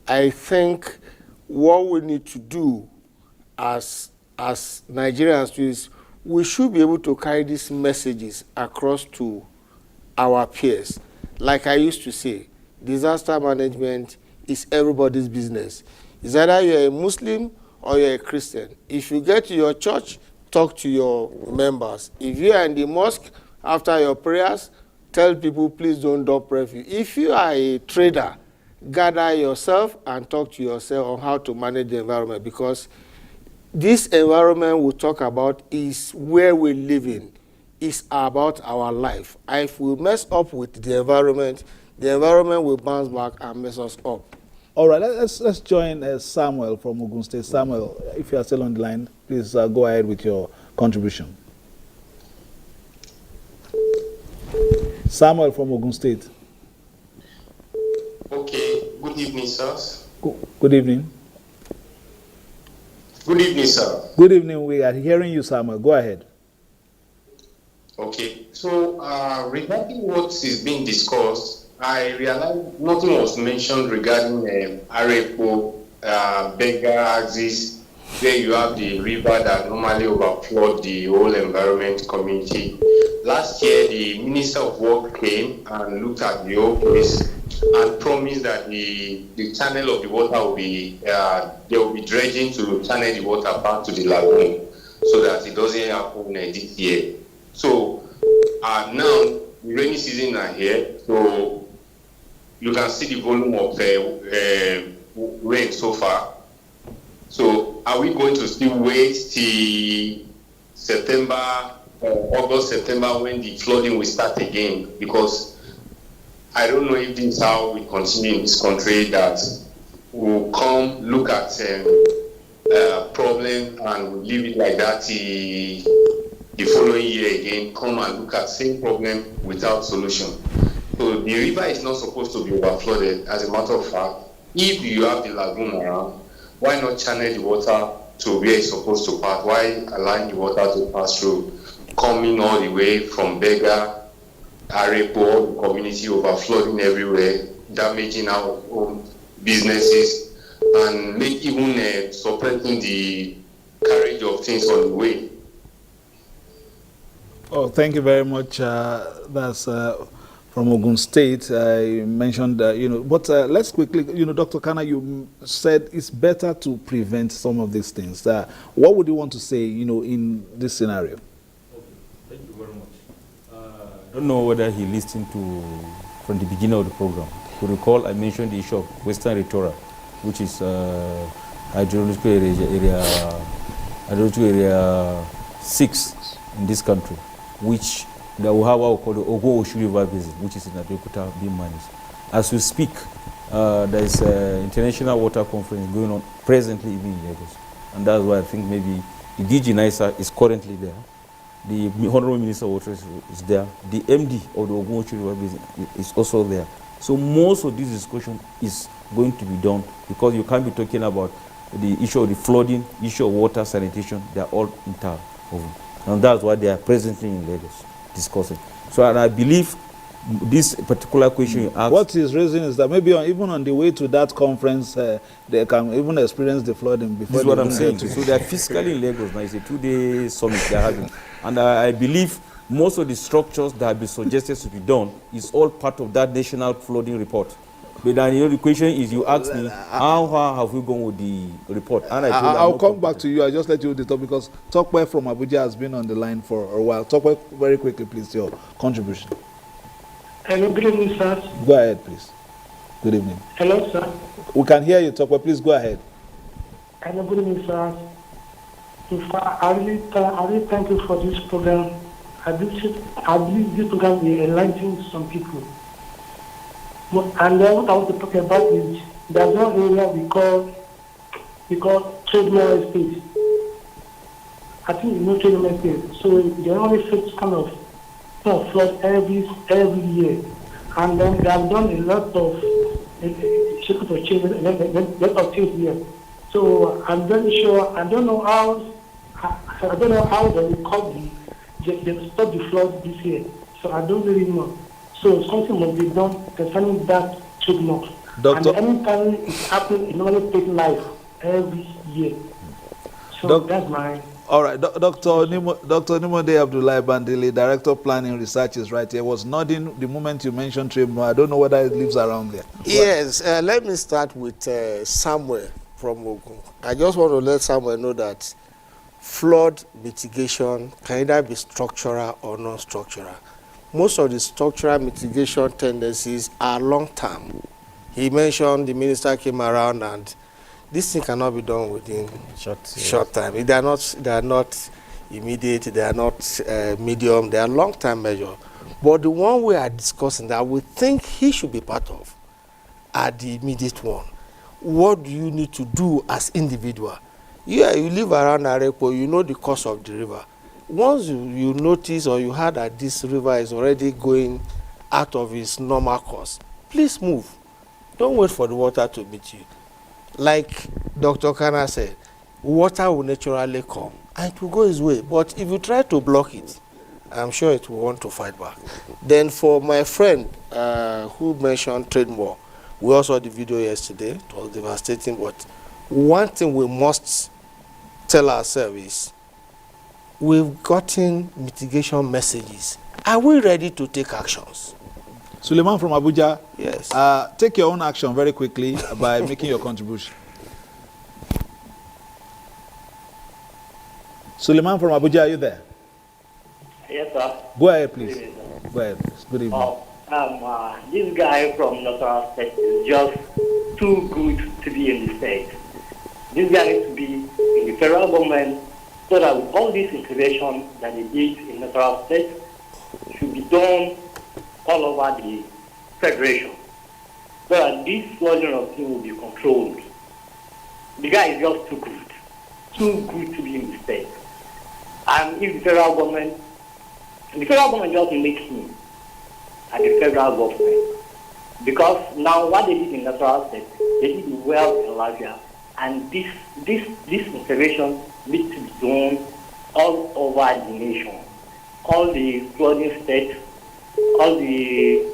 think what we need to do as Nigerians is we should be able to carry these messages across to our peers. Like I used to say, disaster management is everybody's business. It's either you're a Muslim or you're a Christian. If you get to your church, talk to your members. If you are in the mosque, after your prayers, tell people, please don't dump refuse. If you are a trader, gather yourself and talk to yourself on how to manage the environment, because this environment we talk about is where we live in. It's about our life. If we mess up with the environment will bounce back and mess us up. All right, let's join Samuel from Ogun State. Samuel, if you are still on the line, please go ahead with your contribution. Samuel from Ogun State. Okay, good evening, sirs. Good evening. Good evening, sir. Good evening. We are hearing you, Samuel. Go ahead. Okay, so regarding what is being discussed, I realized nothing was mentioned regarding Arepo, Bega axis, where you have the river that normally overflowed the whole environment community. Last year, the Minister of Work came and looked at the whole place and promised that the channel of the water will be, they will be dredging to channel the water back to the lagoon so that it doesn't happen this year. So now, the rainy season are here, so you can see the volume of rain so far. So are we going to still wait till September, August, September, when the flooding will start again? Because I don't know if this is how we continue in this country, that we'll come look at problem and we'll leave it like that the following year again, come and look at same problem without solution. So the river is not supposed to be overflooded. As a matter of fact, if you have the lagoon around, why not channel the water to where it's supposed to pass? Why allowing the water to pass through, coming all the way from Bega, Arepo, the community overflowing everywhere, damaging our own businesses, and even suppressing the carriage of things on the way. Oh, thank you very much. That's from Ogun State. I mentioned, but let's quickly, Dr. Kana, you said it's better to prevent some of these things. What would you want to say, in this scenario? Okay, thank you very much. I don't know whether he listened to from the beginning of the program. To recall, I mentioned the issue of Western Littoral, which is hydrological area 6 in this country, which that will have what we call the Ogo Oshu River Basin, which is in Abeokuta, being managed. As we speak, there is an international water conference going on presently even in Lagos, and that's why I think maybe the DG NISA is currently there. The Honorable Minister of Water is there. The MD of the Ogo Oshu River Basin is also there. So most of this discussion is going to be done, because you can't be talking about the issue of the flooding, issue of water sanitation. They are all interwoven. And that's why they are presently in Lagos discussing. So, and I believe this particular question you asked. What is raising is that maybe even on the way to that conference, they can even experience the flooding before. This is what I'm saying. So they are physically in Lagos now. It's a 2-day summit they're having. And I believe most of the structures that have been suggested to be done is all part of that national flooding report. But then, the question is, you asked me, how far have we gone with the report? And I'll come back to you. I'll just let you the top, because Tokwe from Abuja has been on the line for a while. Tokwe, very quickly, please, your contribution. Hello, good evening, sir. Go ahead, please. Good evening. Hello, sir. We can hear you, Tokwe. Please go ahead. Hello, good evening, sir. In fact, I really thank you for this program. I believe this program will enlighten some people. And then what I want to talk about is there's one area we call because Trademore Estate. I think you know Trademore Estate. So they only face kind of flood every year. And then they have done a lot of things here. So I'm very sure, I don't know how they recovery they stop the flood this year. So I don't really know. So something must be done concerning that treatment. And anytime it's happening, it normally takes life every year. So that's my... All right, Dr. Nimode Abdullahi Bandili, Director of Planning Research, is right here. Was nodding the moment you mentioned Trademore. I don't know whether it lives around there. Yes, let me start with Samuel from Ogun. I just want to let Samuel know that flood mitigation can either be structural or non-structural. Most of the structural mitigation tendencies are long-term. He mentioned the minister came around and this thing cannot be done within short time. They are not immediate, they are not medium, they are long-term measures. But the one we are discussing that we think he should be part of are the immediate one. What do you need to do as individual? Yeah, you live around Arepo, you know the course of the river. Once you notice or you heard that this river is already going out of its normal course, please move. Don't wait for the water to meet you. Like Dr. Kana said, water will naturally come and it will go its way. But if you try to block it, I'm sure it will want to fight back. Then for my friend who mentioned Trademore, we also saw the video yesterday. It was devastating. But one thing we must tell ourselves is we've gotten mitigation messages. Are we ready to take actions? Suleiman from Abuja. Yes. Take your own action very quickly by making your contribution. Suleiman from Abuja, are you there? Yes, sir. Go ahead, please. Go ahead, please. Good evening. This guy from Nasarawa State is just too good to be in the state. This guy needs to be in the federal government so that with all this intervention that he did in Nasarawa State should be done all over the federation so that this version of thing will be controlled. The guy is just too good to be in the state. And if the federal government just makes him at the federal government, because now what they did in Nasarawa State, they did well in Abuja, and this intervention needs to be done all over the nation, all the flooding states, all the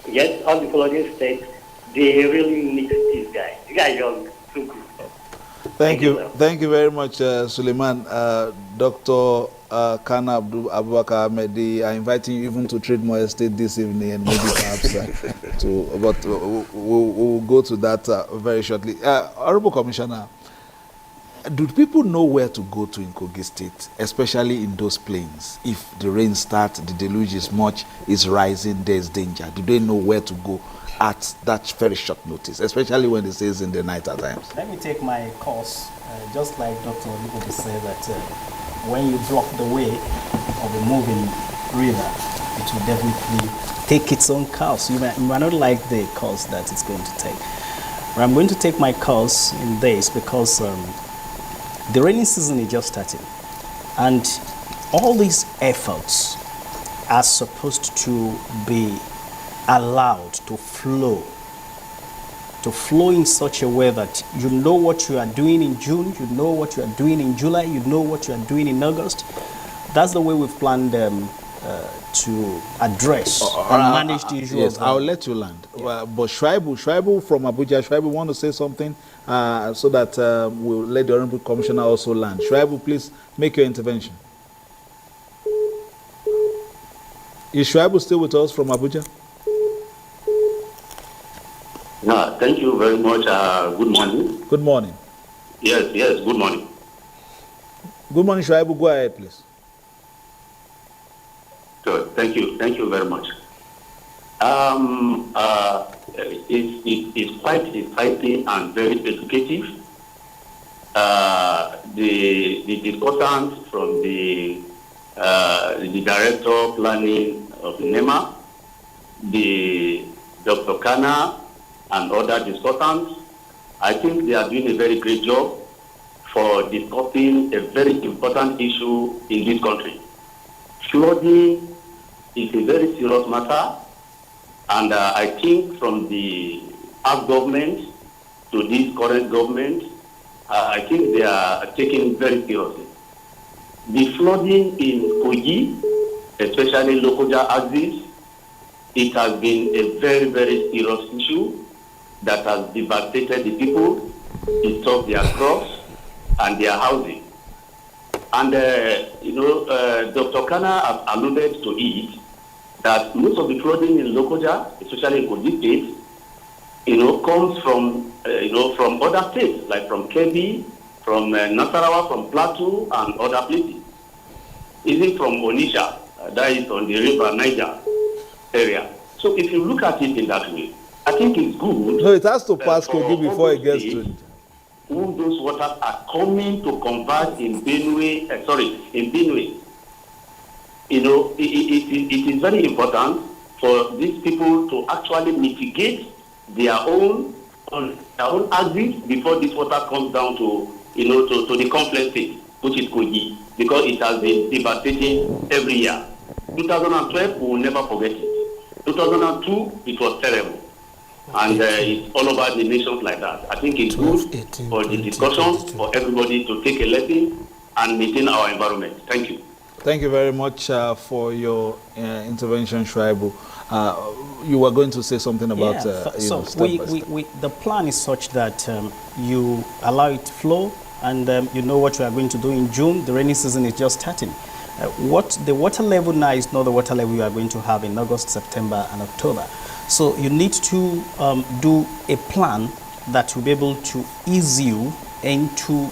flooding states. They really need this guy. The guy is just too good. Thank you very much, Suleiman. Dr. Kana Abubakar Ahmedi, I'm inviting you even to Trademore Estate this evening, and maybe perhaps but we'll go to that very shortly. Honorable Commissioner, do people know where to go to in Kogi State, especially in those plains? If the rain starts, the deluge is much, is rising, there's danger. Do they know where to go at that very short notice, especially when it says in the night at times? Let me take my course, just like Dr. Oliver said, that when you block the way of a moving river, it will definitely take its own course. You might not like the course that it's going to take. But I'm going to take my course in this because the rainy season is just starting. And all these efforts are supposed to be allowed to flow in such a way that you know what you are doing in June, you know what you are doing in July, you know what you are doing in August. That's the way we've planned to address and manage the issue. Yes, I'll let you land. Yeah. But Shuaibu from Abuja, Shuaibu want to say something so that we'll let the Honorable Commissioner also land. Shuaibu, please make your intervention. Is Shuaibu still with us from Abuja? Thank you very much. Good morning. Good morning. Yes, good morning. Good morning, Shuaibu. Go ahead, please. Good. Thank you very much. It's quite exciting and very educative. The discussants from the Director of Planning of NEMA, the Dr. Kana, and other discussants I think they are doing a very great job for discussing a very important issue in this country. Flooding is a very serious matter, and I think from the past government to this current government, I think they are taking it very seriously. The flooding in Kogi, especially Lokoja axis, it has been a very, very serious issue that has devastated the people, disturbed their crops and their housing. And, Dr. Kana has alluded to it, that most of the flooding in Lokoja, especially in Kogi State, comes from, from other states, like from Kebbi, from Nasarawa, from Plateau, and other places. Even from Onitsha, that is on the river Niger area. So if you look at it in that way, I think it's good. No, it has to pass Kogi before it gets to. Who those waters are coming to convert in Benue, in Benue. It is very important for these people to actually mitigate their own axis before this water comes down to the complex state, which is Kogi, because it has been devastating every year. 2012, we will never forget it. 2002, it was terrible. And it's all over the nations like that. I think it's good for the discussion, for everybody to take a lesson and maintain our environment. Thank you. Thank you very much for your intervention, Shuaibu. You were going to say something about the plan is such that you allow it to flow, and you know what you are going to do in June. The rainy season is just starting. What the water level now is not the water level you are going to have in August, September, and October. So you need to do a plan that will be able to ease you into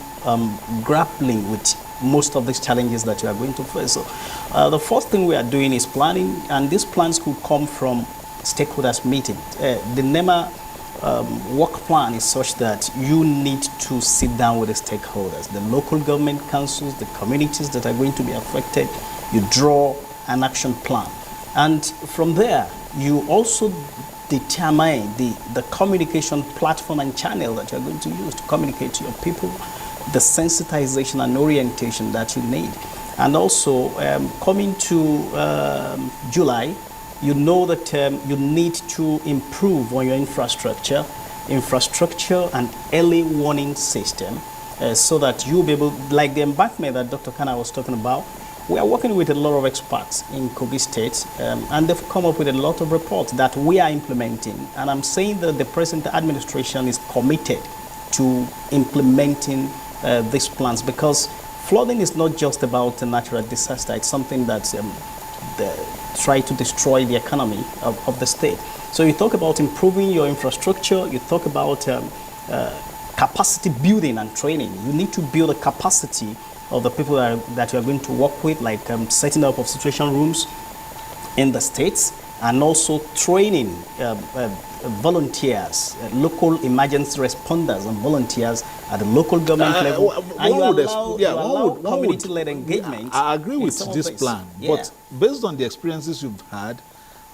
grappling with most of these challenges that you are going to face. So the first thing we are doing is planning, and these plans could come from stakeholders meeting. The NEMA work plan is such that you need to sit down with the stakeholders, the local government councils, the communities that are going to be affected. You draw an action plan, and from there you also determine the communication platform and channel that you're going to use to communicate to your people, the sensitization and orientation that you need. And also coming to July, you know that you need to improve on your infrastructure and early warning system so that you'll be able, like the embankment that Dr. Kana was talking about. We are working with a lot of experts in Kogi State, and they've come up with a lot of reports that we are implementing. And I'm saying that the present administration is committed to implementing these plans, because flooding is not just about a natural disaster. It's something that try to destroy the economy of the state. So you talk about improving your infrastructure, you talk about capacity building and training. You need to build a capacity of the people that you are going to work with, like setting up of situation rooms in the states, and also training volunteers, local emergency responders and volunteers at the local government level. And you allow community-led engagement. I agree with this plan, but based on the experiences you've had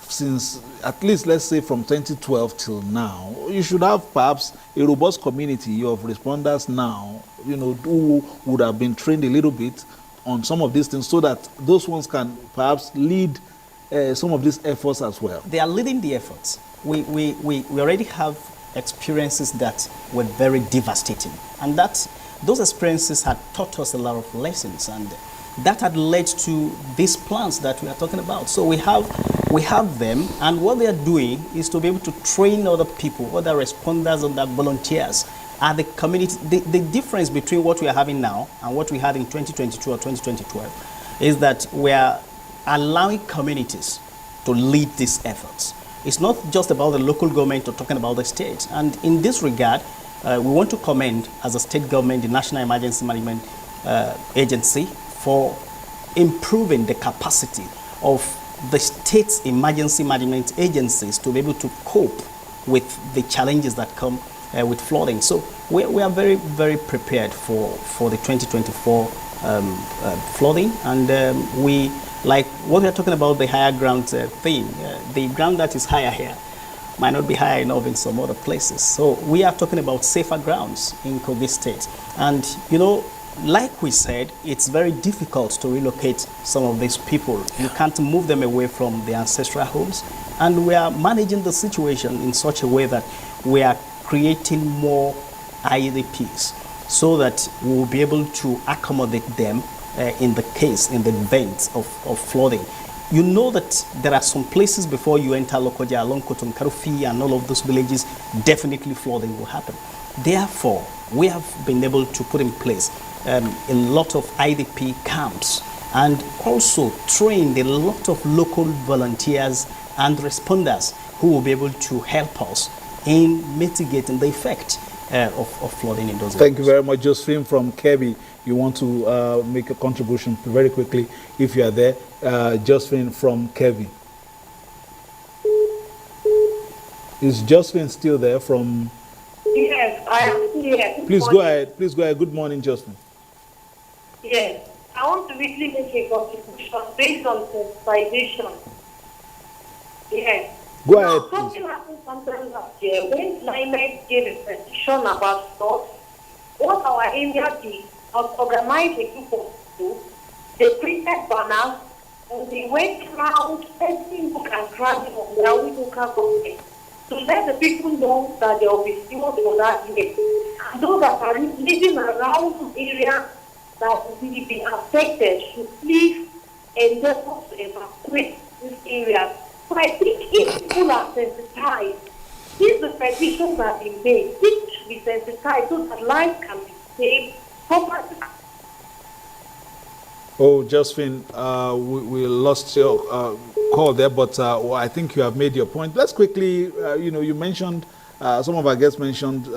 since at least, let's say, from 2012 till now, you should have perhaps a robust community of responders now, who would have been trained a little bit on some of these things, so that those ones can perhaps lead some of these efforts as well. They are leading the efforts. We already have experiences that were very devastating, and those experiences had taught us a lot of lessons, and that had led to these plans that we are talking about. So we have them, and what they are doing is to be able to train other people, other responders, other volunteers at the community. The difference between what we are having now and what we had in 2022 or 2012 is that we are allowing communities to lead these efforts. It's not just about the local government or talking about the state. And in this regard, we want to commend, as a state government, the National Emergency Management Agency for improving the capacity of the state's emergency management agencies to be able to cope with the challenges that come with flooding. So we are very, very prepared for the 2024 flooding, and we, like what we are talking about, the higher ground thing, the ground that is higher here. might not be high enough in some other places. So we are talking about safer grounds in Kogi State. And, you know, like we said, it's very difficult to relocate some of these people. You can't move them away from their ancestral homes. And we are managing the situation in such a way that we are creating more IDPs so that we will be able to accommodate them in the event of flooding. You know that there are some places before you enter Lokoja, along Kotum, Karufi, and all of those villages, definitely flooding will happen. Therefore, we have been able to put in place a lot of IDP camps and also trained a lot of local volunteers and responders who will be able to help us in mitigating the effect of flooding in those areas. Thank you very much, Josephine from Kebbi. You want to make a contribution very quickly if you are there. Josephine from Kebbi. Is Josephine still there from... Yes, I am here. Please go ahead. Please go ahead. Good morning, Josephine. Yes, I want to really make a contribution based on sensitization. Yes. Go ahead, please. Something happened sometime last year when climate gave a prediction about floods. What our area did was organize a group of people. They printed banners and they went around every book and cranny of their local government to let the people know that there will be flood for that year. And those that are living around the area that will be affected should please endeavor to evacuate this area. So I think if people are sensitized, if the petitions have been made, people should be sensitized so that lives can be saved. Property. Oh, Josephine, we lost your call there, but I think you have made your point. Let's quickly, you mentioned, some of our guests mentioned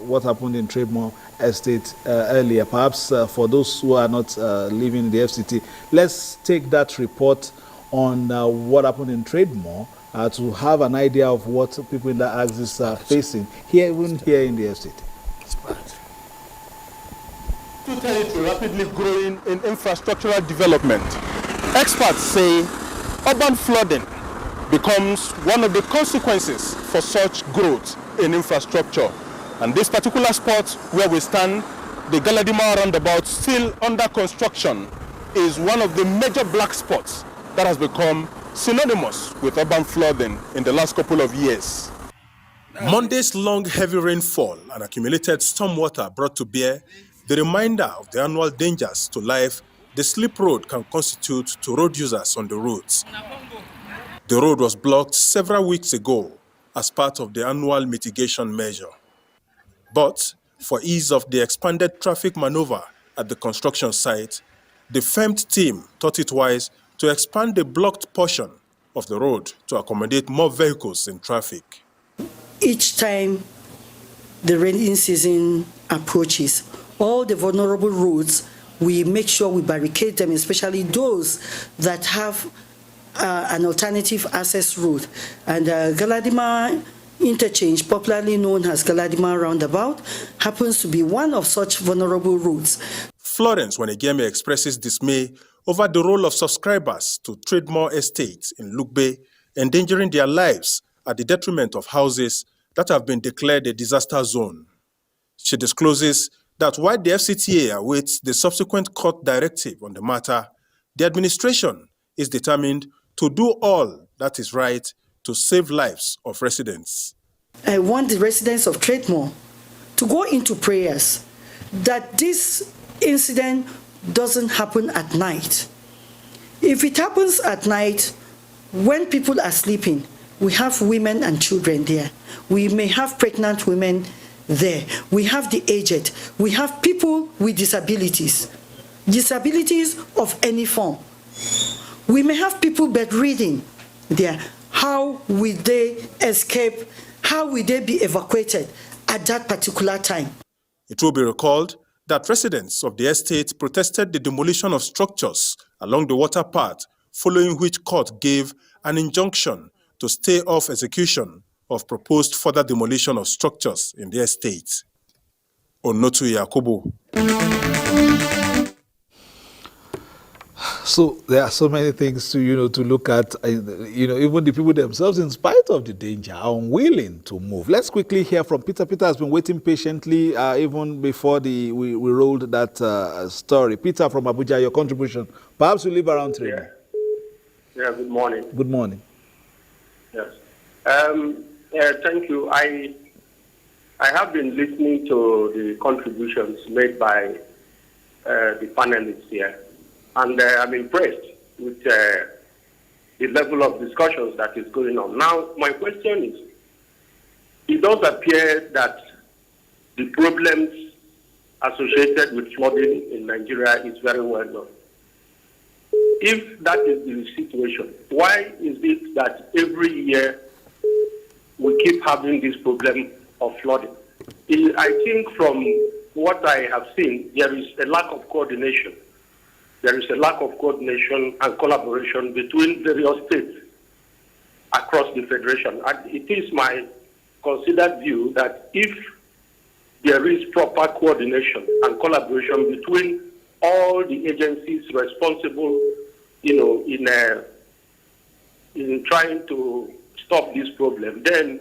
what happened in Trademore Estate earlier. Perhaps for those who are not living in the FCT, let's take that report on what happened in Trademore to have an idea of what people in that axis are facing, even here in the FCT. To territory rapidly growing in infrastructural development, experts say urban flooding becomes one of the consequences for such growth in infrastructure. And this particular spot where we stand, the Galadima roundabout, still under construction, is one of the major black spots that has become synonymous with urban flooding in the last couple of years. Monday's long heavy rainfall and accumulated stormwater brought to bear the reminder of the annual dangers to life the slip road can constitute to road users on the roads. The road was blocked several weeks ago as part of the annual mitigation measure. But for ease of the expanded traffic maneuver at the construction site, the FEMT team thought it wise to expand the blocked portion of the road to accommodate more vehicles in traffic. Each time the rainy season approaches, all the vulnerable roads, we make sure we barricade them, especially those that have an alternative access route. And Galadima interchange, popularly known as Galadima roundabout, happens to be one of such vulnerable routes. Florence Wanegeme expresses dismay over the role of subscribers to Trademore Estates in Lugbe, endangering their lives at the detriment of houses that have been declared a disaster zone. She discloses that while the FCTA awaits the subsequent court directive on the matter, the administration is determined to do all that is right to save lives of residents. I want the residents of Trademore to go into prayers that this incident doesn't happen at night. If it happens at night, when people are sleeping, we have women and children there. We may have pregnant women there. We have the aged. We have people with disabilities of any form. We may have people bedridden there. How will they escape? How will they be evacuated at that particular time? It will be recalled that residents of the estate protested the demolition of structures along the water path, following which court gave an injunction to stay off execution of proposed further demolition of structures in the estate. Onotu Yakubu. So there are so many things to to look at. Even the people themselves, in spite of the danger, are unwilling to move. Let's quickly hear from Peter. Peter has been waiting patiently even before we rolled that story. Peter from Abuja, your contribution. Perhaps you live around Trade. Yeah. Good morning. Good morning. Yes. Thank you. I have been listening to the contributions made by the panelists here, and I'm impressed with the level of discussions that is going on. Now, my question is, it does appear that the problems associated with flooding in Nigeria is very well known. If that is the situation, why is it that every year we keep having this problem of flooding? I think from what I have seen, there is a lack of coordination. There is a lack of coordination and collaboration between various states across the federation. And it is my considered view that if there is proper coordination and collaboration between all the agencies responsible, in trying to stop this problem, then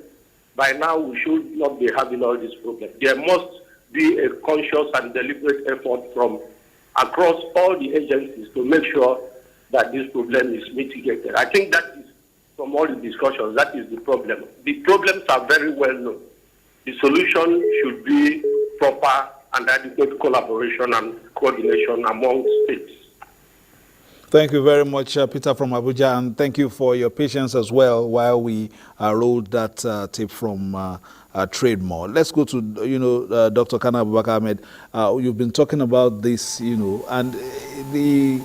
by now we should not be having all these problems. There must be a conscious and deliberate effort from across all the agencies to make sure that this problem is mitigated. I think that is, from all the discussions, that is the problem. The problems are very well known. The solution should be proper and adequate collaboration and coordination among states. Thank you very much, Peter from Abuja, and thank you for your patience as well while we rolled that tip from Trademore. Let's go to, Dr. Kana Abubakar Ahmed. You've been talking about this, and the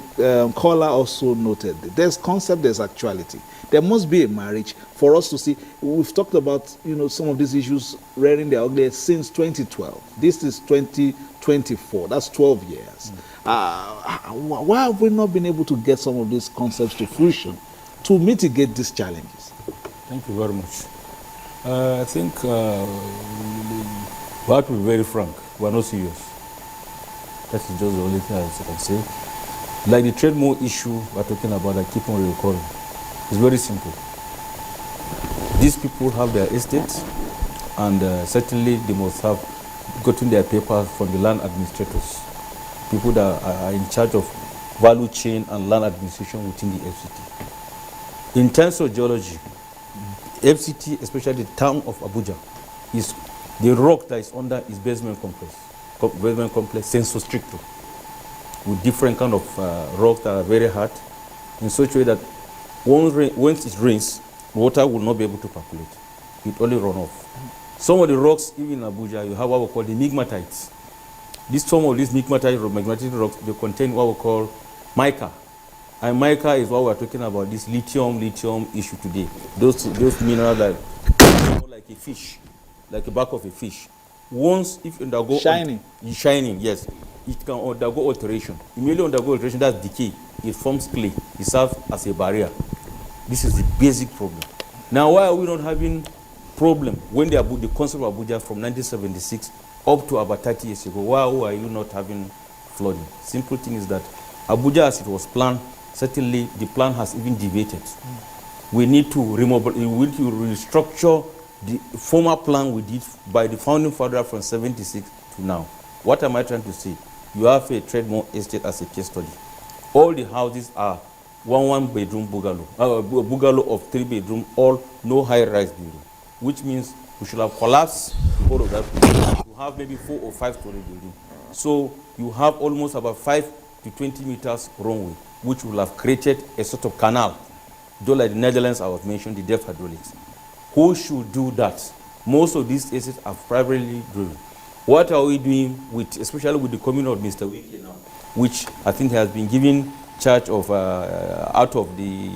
caller also noted there's concept, there's actuality. There must be a marriage for us to see. We've talked about, some of these issues rearing their ugly since 2012. This is 2024. That's 12 years. Why have we not been able to get some of these concepts to fruition to mitigate these challenges? Thank you very much. I think we have to be very frank. We are not serious. That is just the only thing I can say. Like the Trademore issue we're talking about, I keep on recalling. It's very simple. These people have their estates, and certainly they must have gotten their papers from the land administrators, people that are in charge of value chain and land administration within the FCT. In terms of geology, FCT, especially the town of Abuja, is the rock that is under is basement complex, sensu stricto, with different kind of rocks that are very hard, in such a way that once it rains, water will not be able to percolate. It only run off. Some of the rocks, even in Abuja, you have what we call the migmatites. Some of these magmatic rocks, they contain what we call mica. And mica is what we're talking about, this lithium issue today. Those minerals that are like a fish, like the back of a fish. Once, if undergo shining, yes, it can undergo alteration. Immediately undergo alteration, that's decay. It forms clay. It serves as a barrier. This is the basic problem. Now, why are we not having problem when the concept of Abuja from 1976 up to about 30 years ago? Why are you not having flooding? Simple thing is that Abuja, as it was planned, certainly the plan has even deviated. We need to restructure the former plan we did by the founding father from 76 to now. What am I trying to say? You have a Trademore estate as a case study. All the houses are one bedroom bungalow, bungalow of 3 bedroom, all no high-rise building, which means we should have collapsed the whole of that building. You have maybe 4 or 5 story building. So you have almost about 5 to 20 meters runway, which will have created a sort of canal. Though like the Netherlands I was mentioned, the depth hydraulics. Who should do that? Most of these assets are privately driven. What are we doing with, especially with the coming of Mr. Wiki now, which I think has been given charge of out of the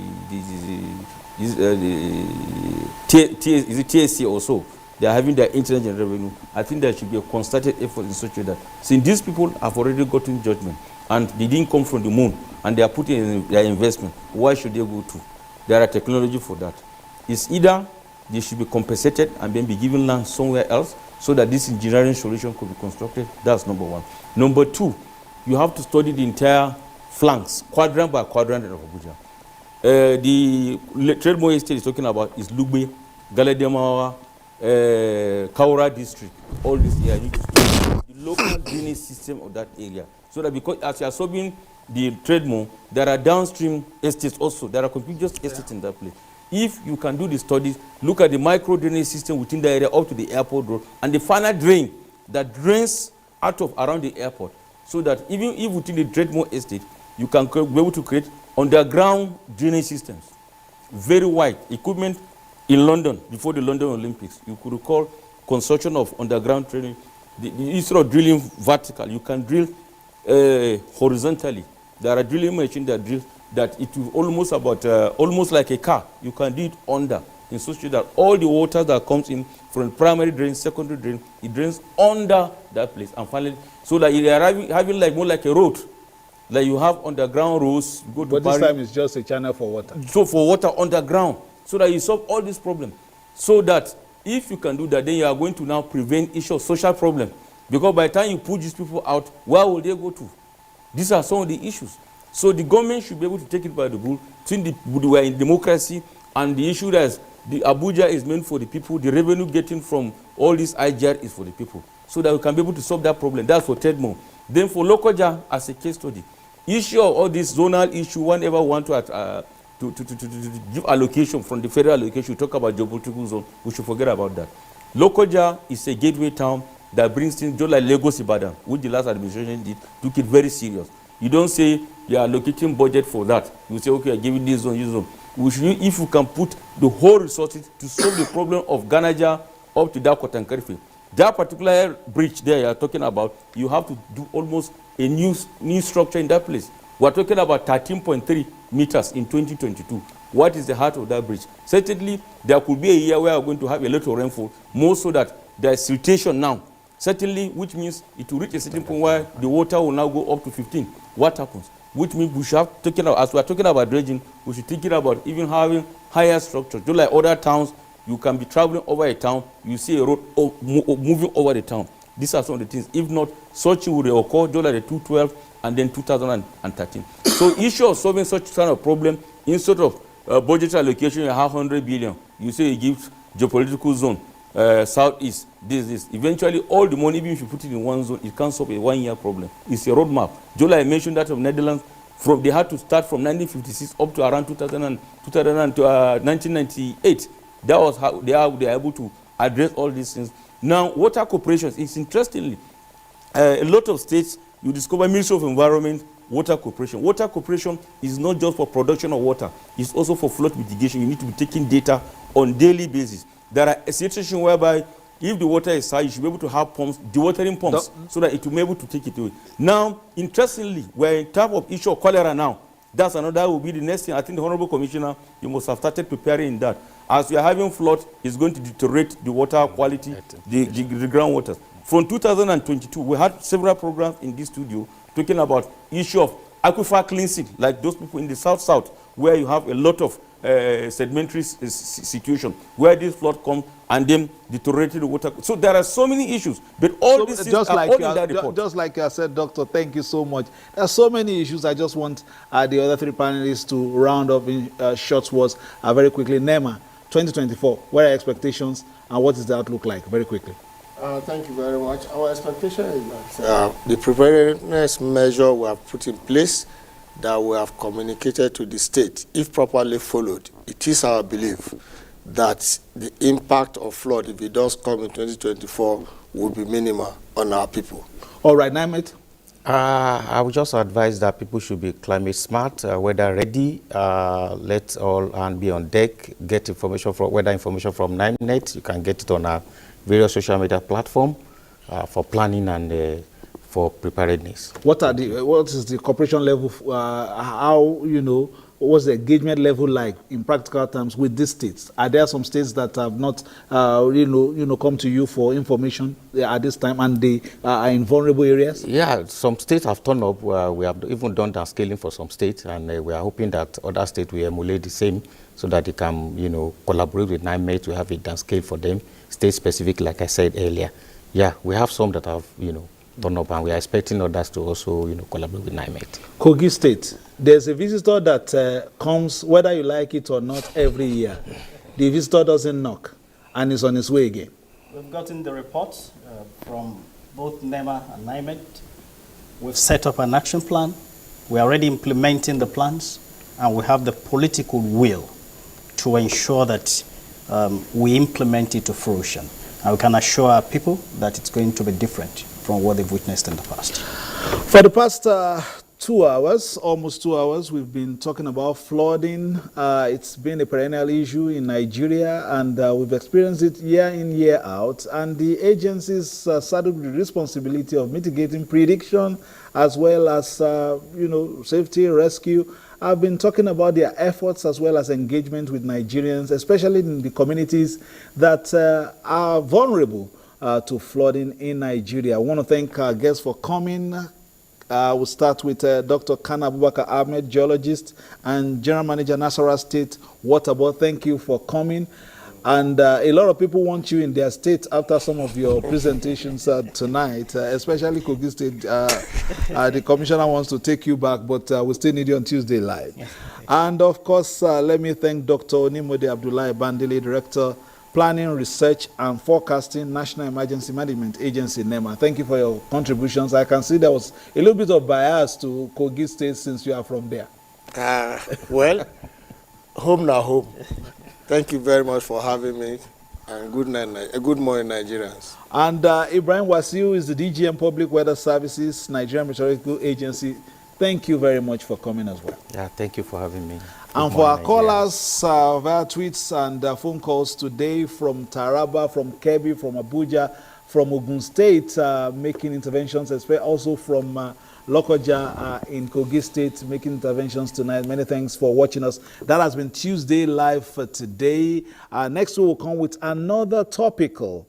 TSC also. They are having their internet and revenue. I think there should be a concerted effort in such a way that since these people have already gotten judgment and they didn't come from the moon and they are putting in their investment, why should they go to? There are technology for that. It's either they should be compensated and then be given land somewhere else so that this engineering solution could be constructed. That's number one. Number two, you have to study the entire flanks, quadrant by quadrant of Abuja. The Trademore Estate is talking about is Lugbe, Galademawa, Kaura district, all this area. The local drainage system of that area. So that because as you are solving the Trademore, there are downstream estates also. There are contiguous estates in that place. If you can do the studies, look at the micro drainage system within the area up to the airport road, and the final drain that drains out of around the airport, so that even if within the Trademore estate, you can be able to create underground drainage systems, very wide equipment. In London, before the London Olympics, you could recall construction of underground training. Instead of drilling vertical, you can drill horizontally. There are drilling machines that drill that it will almost about almost like a car. You can do it under, in such a way that all the water that comes in from the primary drain, secondary drain, it drains under that place, and finally, so that you are having like more like a road. Like you have underground roads. You go to but this time it's just a channel for water. So for water underground, so that you solve all these problems. So that if you can do that, then you are going to now prevent issue of social problem. Because by the time you put these people out, where will they go to? These are some of the issues. So the government should be able to take it by the bull. Since we are in democracy, and the issue that the Abuja is meant for the people, the revenue getting from all this IGR is for the people. So that we can be able to solve that problem. That's for Trademore. Then for Lokoja, as a case study, issue of all this zonal issue, whenever we want to give allocation from the federal allocation, we talk about geopolitical zone, we should forget about that. Lokoja is a gateway town that brings things just like Lagos Ibadan, which the last administration did, took it very serious. You don't say you are allocating budget for that. You say, okay, I'm giving this zone, this zone. We should, if you can put the whole resources to solve the problem of Ganaja up to Dakota and Karifi. That particular bridge there you are talking about, you have to do almost a new structure in that place. We are talking about 13.3 meters in 2022. What is the heart of that bridge? Certainly, there could be a year where we are going to have a lot of rainfall, more so that there is siltation now. Certainly, which means it will reach a certain point where the water will now go up to 15. What happens? Which means we should have taken out, as we are talking about dredging, we should think about even having higher structure. Just like other towns, you can be traveling over a town, you see a road moving over the town. These are some of the things. If not, such will occur just like the 2012 and then 2013. So issue of solving such kind of problem, instead of budget allocation, you have 100 billion. You say you give geopolitical zone, southeast, this. Eventually, all the money, even if you put it in one zone, it can't solve a one-year problem. It's a roadmap. Just like I mentioned that of Netherlands, they had to start from 1956 up to around 1998. That was how they are able to address all these things. Now, water corporations, it's interestingly, a lot of states, you discover Ministry of Environment, water corporation. Water corporation is not just for production of water, it's also for flood mitigation. You need to be taking data on daily basis. There are a situation whereby if the water is high, you should be able to have pumps, dewatering pumps, so that it will be able to take it away. Now, interestingly, we're in terms of issue of cholera now. That's another will be the next thing. I think the Honorable Commissioner, you must have started preparing in that. As we are having flood, it's going to deteriorate the water quality, the groundwater. From 2022, we had several programs in this studio talking about issue of aquifer cleansing, like those people in the south, where you have a lot of sedimentary situation, where this flood comes and then deteriorated the water. So there are so many issues, but all these things are all in that report. Just like I said, Doctor, thank you so much. There are so many issues. I just want the other three panelists to round up in short words very quickly. NEMA 2024, what are expectations and what is the outlook like? Very quickly. Thank you very much. Our expectation is that the preparedness measure we have put in place, that we have communicated to the state, if properly followed, it is our belief that the impact of flood, if it does come in 2024, will be minimal on our people. All right, Naimet. I would just advise that people should be climate smart, weather ready. Let's all and be on deck. Get information from weather information from NIMET. You can get it on our various social media platforms for planning and for preparedness. What is the cooperation level? How, what's the engagement level like in practical terms with these states? Are there some states that have not, come to you for information at this time, and they are in vulnerable areas? Yeah, some states have turned up. We have even done downscaling for some states, and we are hoping that other states will emulate the same, so that they can, collaborate with NIMET to have a downscale for them, state specific, like I said earlier. Yeah, we have some that have, done up, and we are expecting others to also, collaborate with NIMET. Kogi State, there's a visitor that comes, whether you like it or not, every year. The visitor doesn't knock, and is on his way again. We've gotten the reports from both NEMA and NIMET. We've set up an action plan. We're already implementing the plans, and we have the political will to ensure that we implement it to fruition. And we can assure our people that it's going to be different from what they've witnessed in the past. For the past 2 hours, almost 2 hours, we've been talking about flooding. It's been a perennial issue in Nigeria, and we've experienced it year in, year out. And the agencies saddled with the responsibility of mitigating prediction, as well as, safety, rescue. I've been talking about their efforts as well as engagement with Nigerians, especially in the communities that are vulnerable to flooding in Nigeria. I want to thank our guests for coming. We'll start with Dr. Kana Abubakar Ahmed, geologist and General Manager, Nasarawa State Water Board. Thank you for coming. And a lot of people want you in their state after some of your presentations tonight, especially Kogi State. The commissioner wants to take you back, but we still need you on Tuesday live. And of course, let me thank Dr. Onimode Abdullahi Bandele, Director, Planning, Research and Forecasting, National Emergency Management Agency, NEMA. Thank you for your contributions. I can see there was a little bit of bias to Kogi State since you are from there. Well, home now home. Thank you very much for having me, and good morning, Nigerians. And Ibrahim Wasiu is the DGM Public Weather Services, Nigerian Meteorological Agency. Thank you very much for coming as well. Yeah, thank you for having me. And for our callers via tweets and phone calls today from Taraba, from Kebbi, from Abuja, from Ogun State, making interventions, especially also from Lokoja in Kogi State, making interventions tonight. Many thanks for watching us. That has been Tuesday Live for today. Next week we'll come with another topical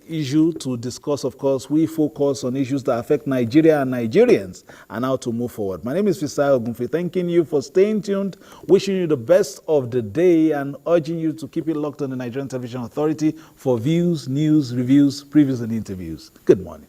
issue to discuss. Of course, we focus on issues that affect Nigeria and Nigerians and how to move forward. My name is Fisai Ogunfe. Thanking you for staying tuned, wishing you the best of the day, and urging you to keep it locked on the Nigerian Television Authority for views, news, reviews, previews, and interviews. Good morning.